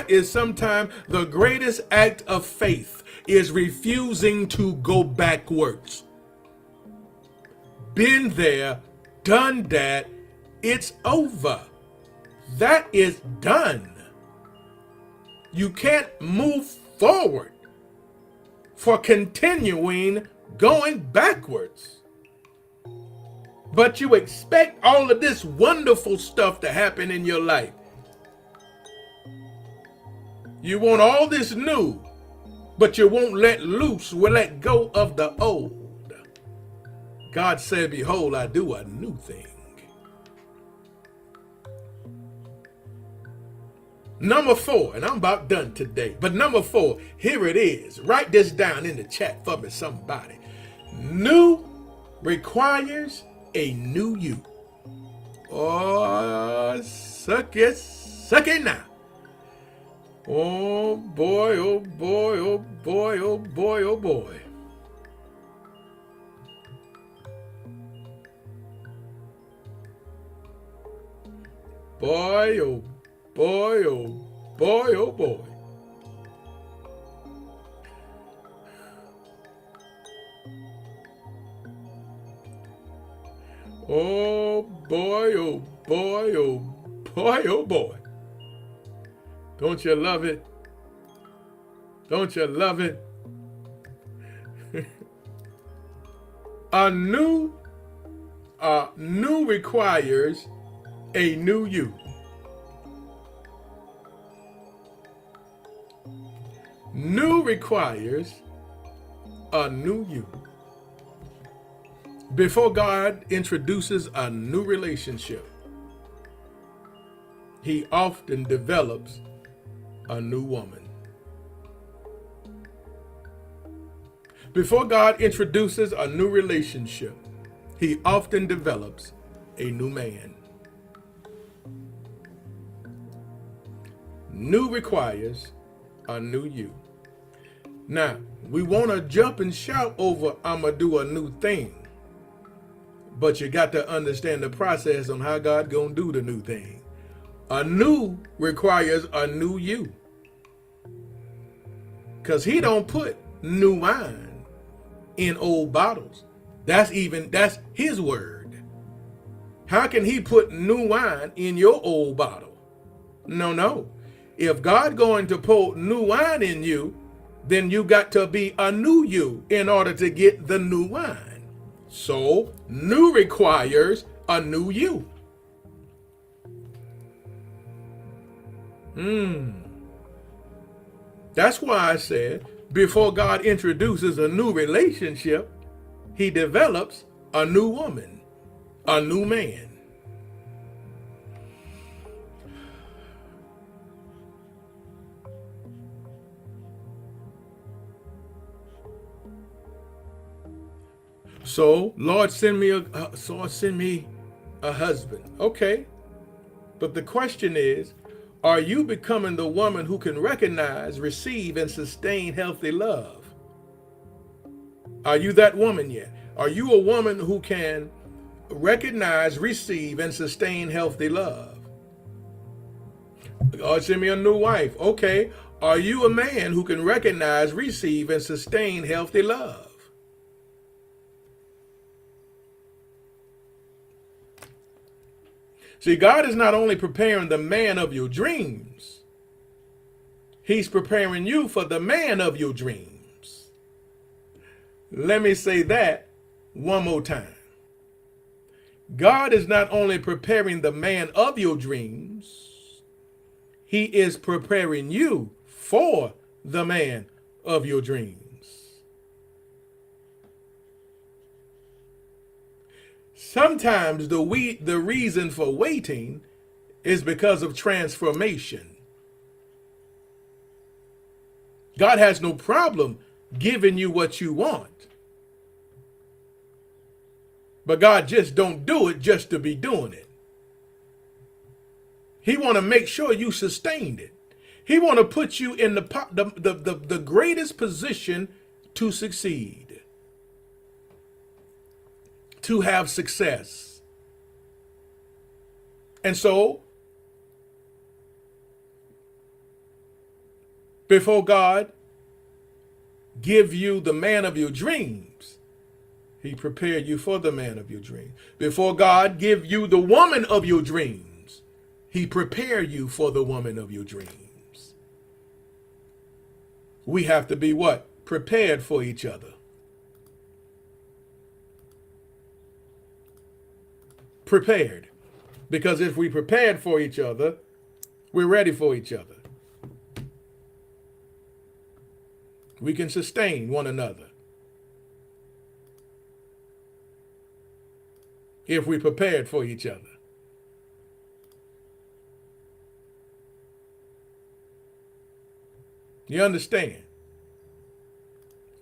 is sometimes the greatest act of faith, is refusing to go backwards. Been there, done that, it's over. That is done. You can't move forward for continuing going backwards. But you expect all of this wonderful stuff to happen in your life. You want all this new, but you won't let loose, will let go of the old. God said, behold, I do a new thing. Number 4, and I'm about done today, but number 4, here it is. Write this down in the chat for me, somebody. New requires a new you. Oh, suck it now. Oh boy, oh boy, oh boy, oh boy, oh boy. Boy, oh boy, oh boy, oh boy. Oh boy, oh boy, oh boy, oh boy. Don't you love it? Don't you love it? A new requires a new you. New requires a new you. Before God introduces a new relationship, He often develops a new woman. Before God introduces a new relationship, He often develops a new man. New requires a new you. Now, we want to jump and shout over, I'm going to do a new thing. But you got to understand the process on how God going to do the new thing. A new requires a new you. Because He don't put new wine in old bottles. That's his word. How can he put new wine in your old bottle? No, no. If God going to pour new wine in you, then you got to be a new you in order to get the new wine. So new requires a new you. That's why I said before God introduces a new relationship, he develops a new woman, a new man. So, Lord, send me a husband. Okay. But the question is, are you becoming the woman who can recognize, receive, and sustain healthy love? Are you that woman yet? Are you a woman who can recognize, receive, and sustain healthy love? God, send me a new wife. Okay. Are you a man who can recognize, receive, and sustain healthy love? See, God is not only preparing the man of your dreams, he's preparing you for the man of your dreams. Let me say that one more time. God is not only preparing the man of your dreams, he is preparing you for the man of your dreams. Sometimes the reason for waiting is because of transformation. God has no problem giving you what you want. But God just don't do it just to be doing it. He want to make sure you sustained it. He want to put you in the greatest position to succeed, to have success. And so, before God give you the man of your dreams, he prepared you for the man of your dreams. Before God give you the woman of your dreams, he prepared you for the woman of your dreams. We have to be what? Prepared for each other. Prepared. Because if we prepared for each other, we're ready for each other. We can sustain one another. If we prepared for each other. You understand?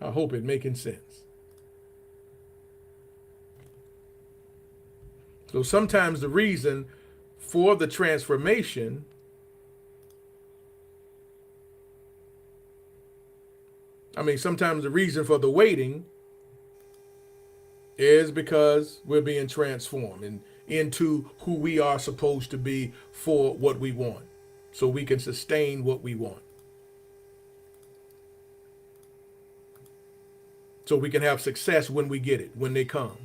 I hope it's making sense. So sometimes the reason for the transformation sometimes the reason for the waiting is because we're being transformed into who we are supposed to be for what we want, so we can sustain what we want. So we can have success when we get it, when they come.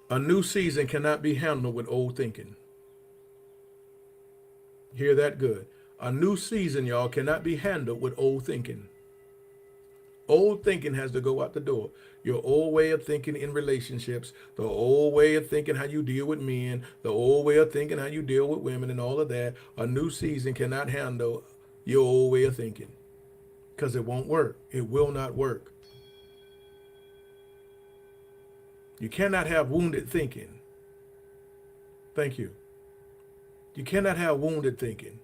A new season cannot be handled with old thinking. Hear that good. A new season, y'all, cannot be handled with old thinking. Old thinking has to go out the door. Your old way of thinking in relationships, the old way of thinking how you deal with men, the old way of thinking how you deal with women and all of that. A new season cannot handle your old way of thinking because it won't work. It will not work. You cannot have wounded thinking. Thank you. You cannot have wounded thinking.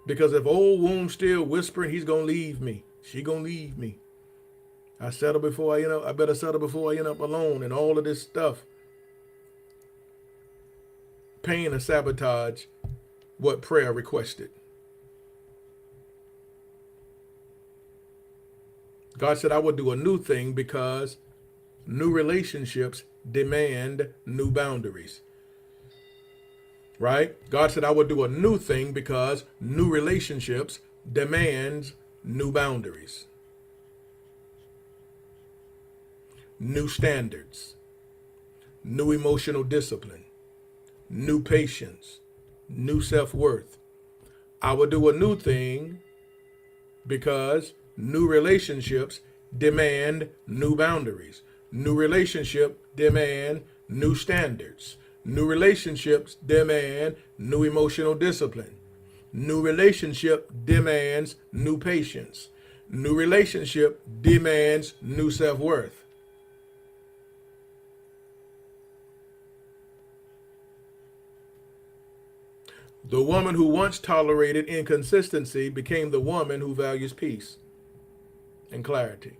Because if old wound still whispering, he's going to leave me. She going to leave me. I settle before I end up. I better settle before I end up alone and all of this stuff. Pain and sabotage what prayer requested. God said I would do a new thing because new relationships demand new boundaries. Right? God said, I will do a new thing because new relationships demands new boundaries, new standards, new emotional discipline, new patience, new self-worth. I will do a new thing because new relationships demand new boundaries. New relationship demand new standards. New relationships demand new emotional discipline. New relationship demands new patience. New relationship demands new self-worth. The woman who once tolerated inconsistency became the woman who values peace and clarity.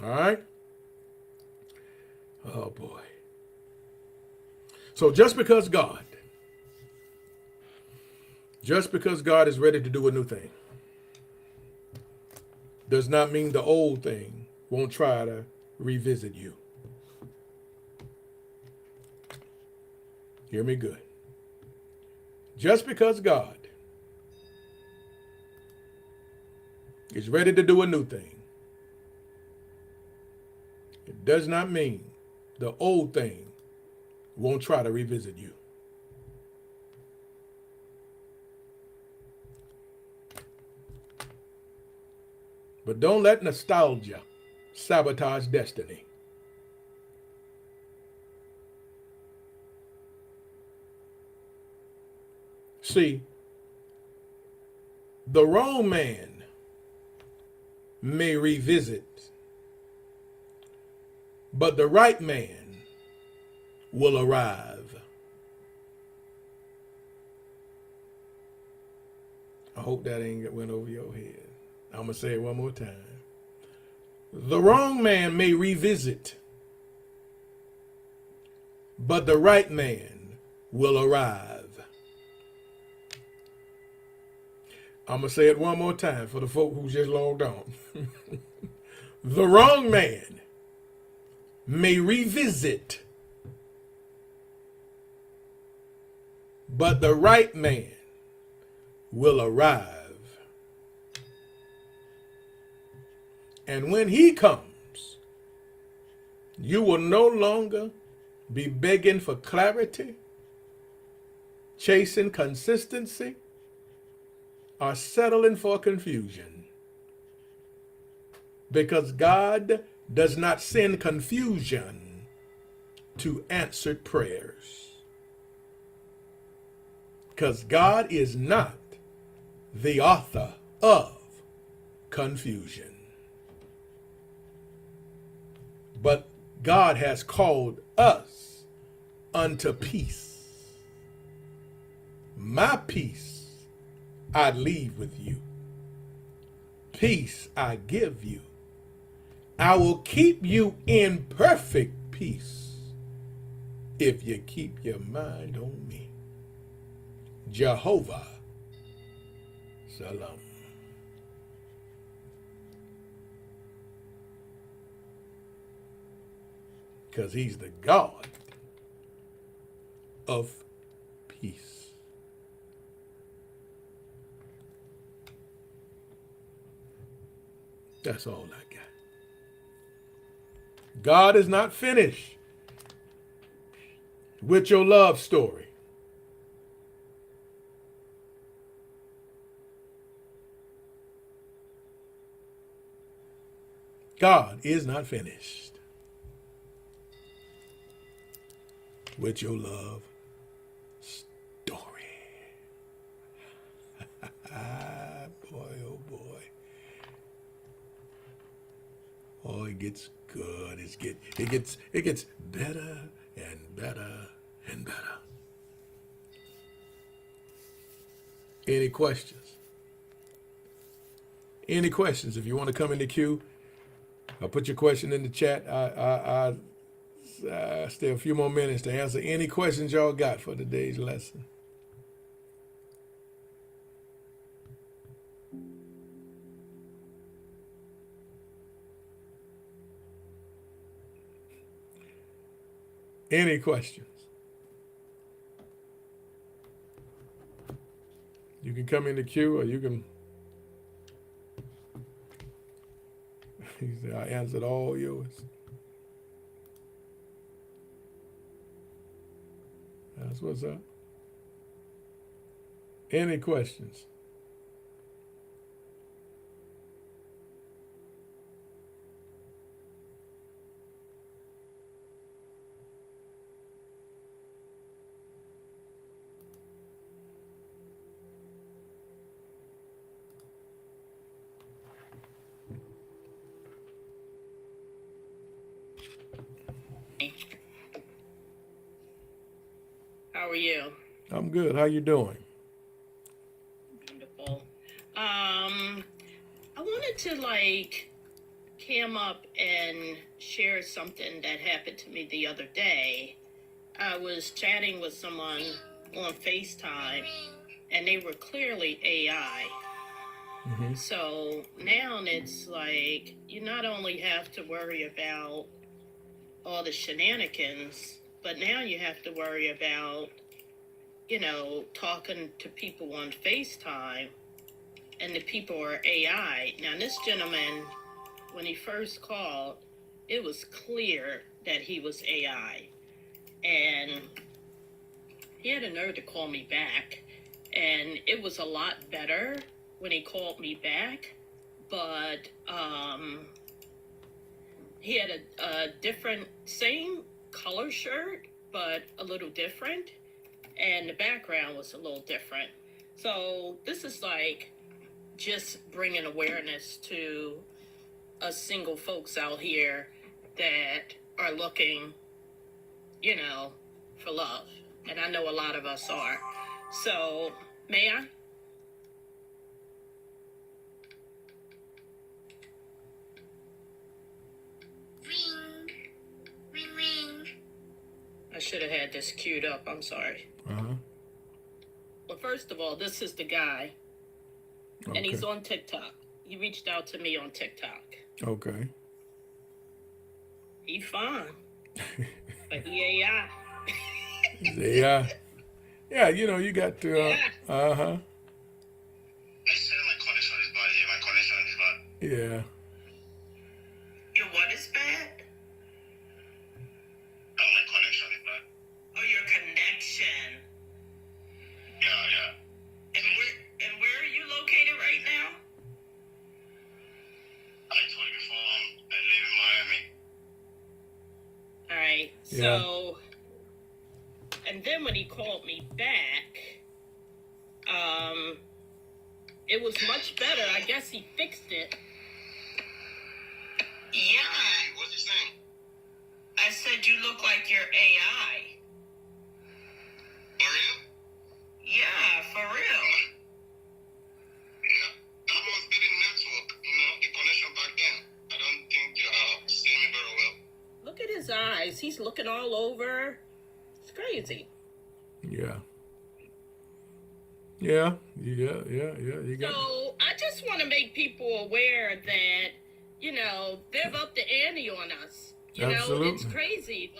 All right? Oh boy. So just because God is ready to do a new thing does not mean the old thing won't try to revisit you. Hear me good. Just because God is ready to do a new thing, it does not mean the old thing won't try to revisit you. But don't let nostalgia sabotage destiny. See, the wrong man may revisit, but the right man will arrive. I hope that ain't went over your head. I'm going to say it one more time. The wrong man may revisit, but the right man will arrive. I'm going to say it one more time for the folk who just logged on. The wrong man may revisit, but the right man will arrive. And when he comes, you will no longer be begging for clarity, chasing consistency, or settling for confusion. Because God does not send confusion to answered prayers. Because God is not the author of confusion. But God has called us unto peace. My peace I leave with you. Peace I give you. I will keep you in perfect peace if you keep your mind on me. Jehovah Shalom. Because he's the God of peace. That's all I got. God is not finished with your love story. God is not finished with your love story. Boy, oh boy. Oh, it gets good. It gets better and better and better. Any questions? Any questions? If you want to come in the queue, Put your question in the chat. I stay a few more minutes to answer any questions y'all got for today's lesson. Any questions? You can come in the queue, or you can. He said, I answered all yours. That's what's up. Any questions? How are you? I'm good. How you doing? Wonderful. I wanted to cam up and share something that happened to me the other day. I was chatting with someone on FaceTime, and they were clearly AI. Mm-hmm. So now it's like you not only have to worry about all the shenanigans, but now you have to worry about, talking to people on FaceTime, and the people are AI. Now, this gentleman, when he first called, it was clear that he was AI. And he had a nerve to call me back. And it was a lot better when he called me back. But he had a different, same color shirt, but a little different. And the background was a little different. So this is just bringing awareness to us single folks out here that are looking, for love. And I know a lot of us are. So, may I? Ring, ring, ring. I should have had this queued up. I'm sorry. Uh-huh. Well, first of all, this is the guy. Okay. And he's on TikTok. He reached out to me on TikTok. Okay. He fine. But he AI. Yeah. Yeah, you got to. Yeah. Uh-huh. I said my connection is bad here. My connection is bad. Yeah. Your what is bad? Oh, my connection is bad. Oh, your connection. Yeah. And where are you located right now? I told you before, I live in Miami. All right. Yeah. So, and then when he called me back, it was much better. I guess he fixed it. Yeah. What's he saying? I said you look like you're AI. For real? Yeah, for real. Yeah. That was getting network, the connection back then. I don't think you are seeing me very well. Look at his eyes. He's looking all over. It's crazy. Yeah. Yeah. You got. So I just want to make people aware that, they've upped the ante on us. Absolutely. It's crazy.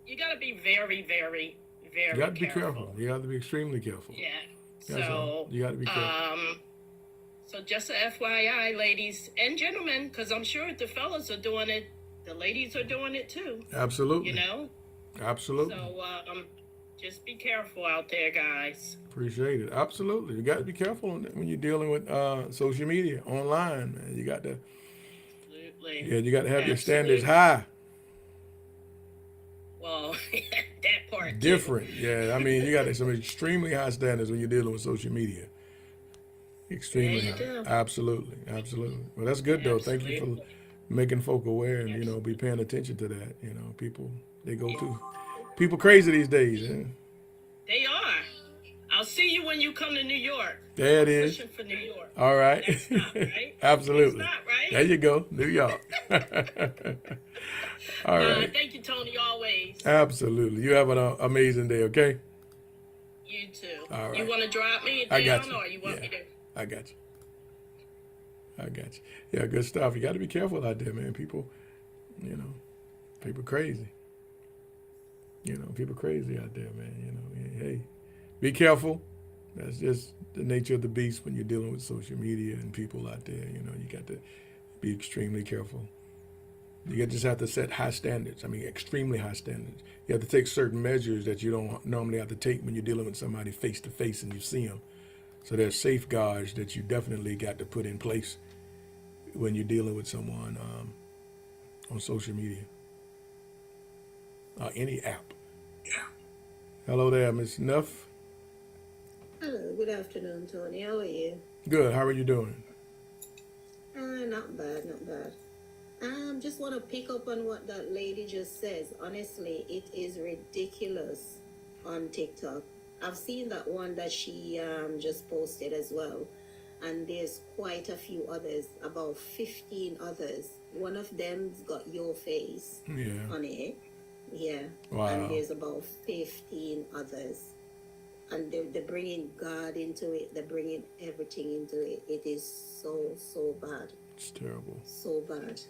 You got to be very, very, very You got to be careful. careful. You got to be extremely careful. Yeah. That's all. You got to be careful. So just a FYI, ladies and gentlemen, because I'm sure if the fellas are doing it, the ladies are doing it too. Absolutely. Absolutely. So just be careful out there, guys. Appreciate it. Absolutely. You got to be careful when you're dealing with social media, online. Man. You got to. Absolutely. Yeah, you got to have your standards Absolutely. high. Well, that part too. Different. Yeah, you got some extremely high standards when you're dealing with social media. Extremely Yeah, high. you do. Absolutely. Well, that's good though. Thank you for Absolutely. making folk aware and be paying attention to that. People they go through people crazy these days. They are I'll see you when you come to New York. There it is. Pushing for New York. All right. That's not right. Absolutely. That's not right. There you go, New York. All right. Thank you, Tony, always. Absolutely. You have an amazing day, okay? You too. All right. You want to drop me I down got you. or you want me to? I got you. I got you. Yeah, good stuff. You got to be careful out there, man. People, people crazy. People crazy out there, man. Hey, be careful. That's just the nature of the beast when you're dealing with social media and people out there. You got to be extremely careful. You just have to set high standards. I mean, extremely high standards. You have to take certain measures that you don't normally have to take when you're dealing with somebody face to face and you see them. So there's safeguards that you definitely got to put in place when you're dealing with someone on social media or any app. Yeah. Hello there, Miss Nuff. Hello, good afternoon, Tony. How are you? Good. How are you doing? Not bad, not bad. Just want to pick up on what that lady just says. Honestly, it is ridiculous on TikTok. I've seen that one that she just posted as well. And there's quite a few others, about 15 others. One of them's got your face on it. Yeah. Wow. And there's about 15 others. And they're bringing God into it. They're bringing everything into it. It is so bad. It's terrible. So bad.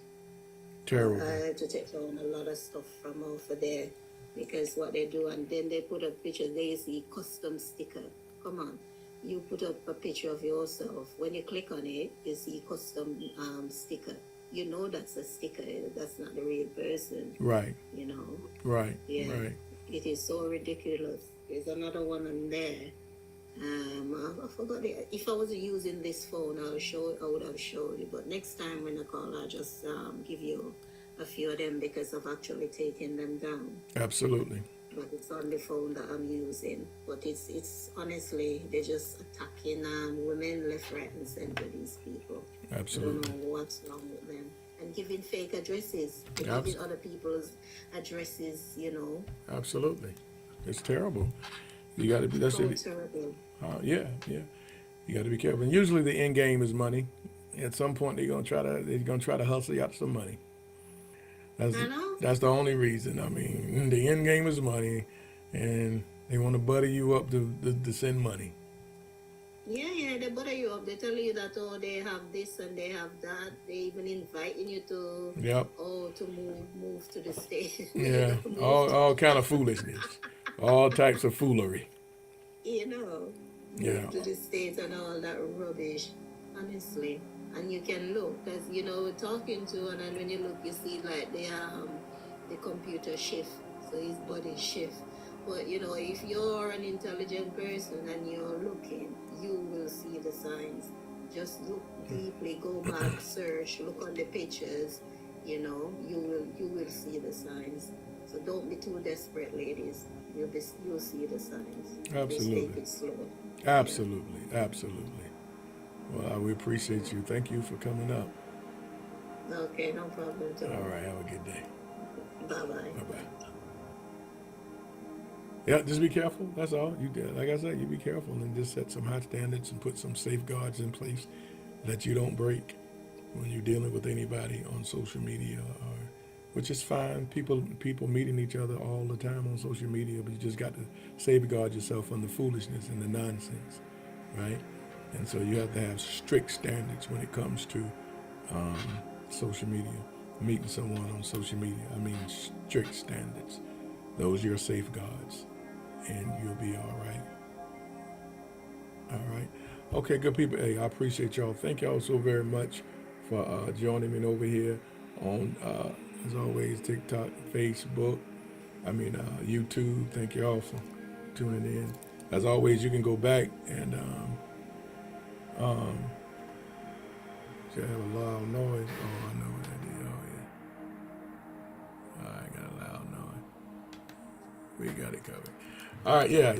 Terrible. I had to take down a lot of stuff from off of there because what they do, and then they put up pictures. They see custom sticker. Come on, you put up a picture of yourself. When you click on it, you see custom sticker. You know that's a sticker. That's not the real person. Right. Right. Yeah. Right. It is so ridiculous. There's another one on there. I forgot it. If I was using this phone, I would have showed you. But next time when I call, I'll just give you a few of them because I've actually taken them down. Absolutely. But it's on the phone that I'm using. But it's honestly, they're just attacking women left, right, and center. These people. Absolutely. I don't know what's wrong with them. And giving fake addresses, giving other people's addresses. Absolutely. It's terrible. You got to be. That's it. Terrible. Yeah. You got to be careful. And usually the end game is money. At some point they're gonna try to hustle you out some money. That's the only reason. I mean, the end game is money, and they want to butter you up to send money. Yeah, they butter you up. They tell you that they have this and they have that. They even inviting you to to move to the States. Yeah, all kind of foolishness, all types of foolery. Move to the States and all that rubbish. Honestly, and you can look because talking to, and then when you look, you see like the computer shift, so his body shift. But if you're an intelligent person and you're looking, you will see the signs. Just look deeply, go back, search, look on the pictures. You will see the signs. So don't be too desperate, ladies. You'll see the signs. Absolutely. Just take it slow. Absolutely. Well, we appreciate you. Thank you for coming up. Okay, no problem. All right, have a good day. Bye-bye. Bye-bye. Yeah, just be careful. That's all. Like I said, you be careful and just set some high standards and put some safeguards in place that you don't break when you're dealing with anybody on social media, which is fine. People meeting each other all the time on social media, but you just got to safeguard yourself from the foolishness and the nonsense, right? And so you have to have strict standards when it comes to social media, meeting someone on social media. I mean, strict standards. Those are your safeguards, and you'll be all right. All right. Okay, good people. Hey, I appreciate y'all. Thank y'all so very much for joining me over here on, as always, TikTok, Facebook, YouTube. Thank y'all for tuning in. As always, you can go back and should have a loud noise. Oh, I know what I did. Oh, yeah. I got a loud noise. We got it covered. All right, yeah.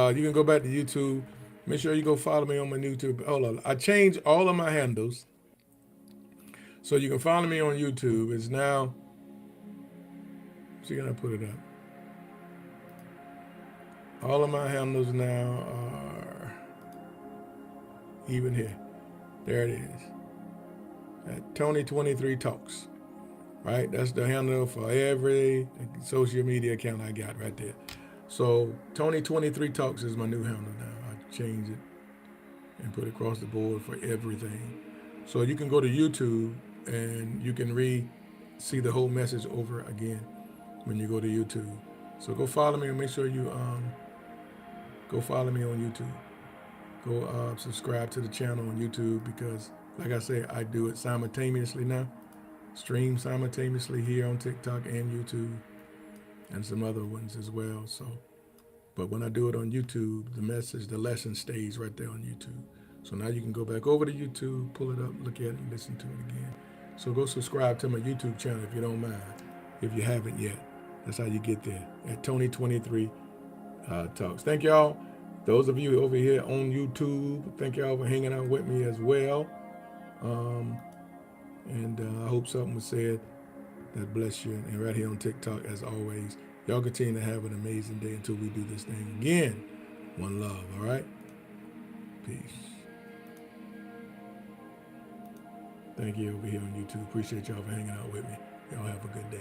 You can go back to YouTube. Make sure you go follow me on my YouTube. Hold on. I changed all of my handles. So you can follow me on YouTube. It's now, see, can I put it up? All of my handles now are even here. There it is. At Tony23 Talks. Right? That's the handle for every social media account I got right there. So Tony23 Talks is my new handle now. I changed it and put it across the board for everything. So you can go to YouTube and you can see the whole message over again when you go to YouTube. So go follow me and make sure you go follow me on YouTube. Go subscribe to the channel on YouTube because, like I said, I do it simultaneously now. Stream simultaneously here on TikTok and YouTube and some other ones as well. So, but when I do it on YouTube, the lesson stays right there on YouTube. So now you can go back over to YouTube, pull it up, look at it, and listen to it again. So go subscribe to my YouTube channel if you don't mind, if you haven't yet. That's how you get there, at Tony23 Talks. Thank y'all. Those of you over here on YouTube, thank y'all for hanging out with me as well. And I hope something was said that bless you. And right here on TikTok, as always, y'all continue to have an amazing day until we do this thing again. One love, all right? Peace. Thank you over here on YouTube. Appreciate y'all for hanging out with me. Y'all have a good day.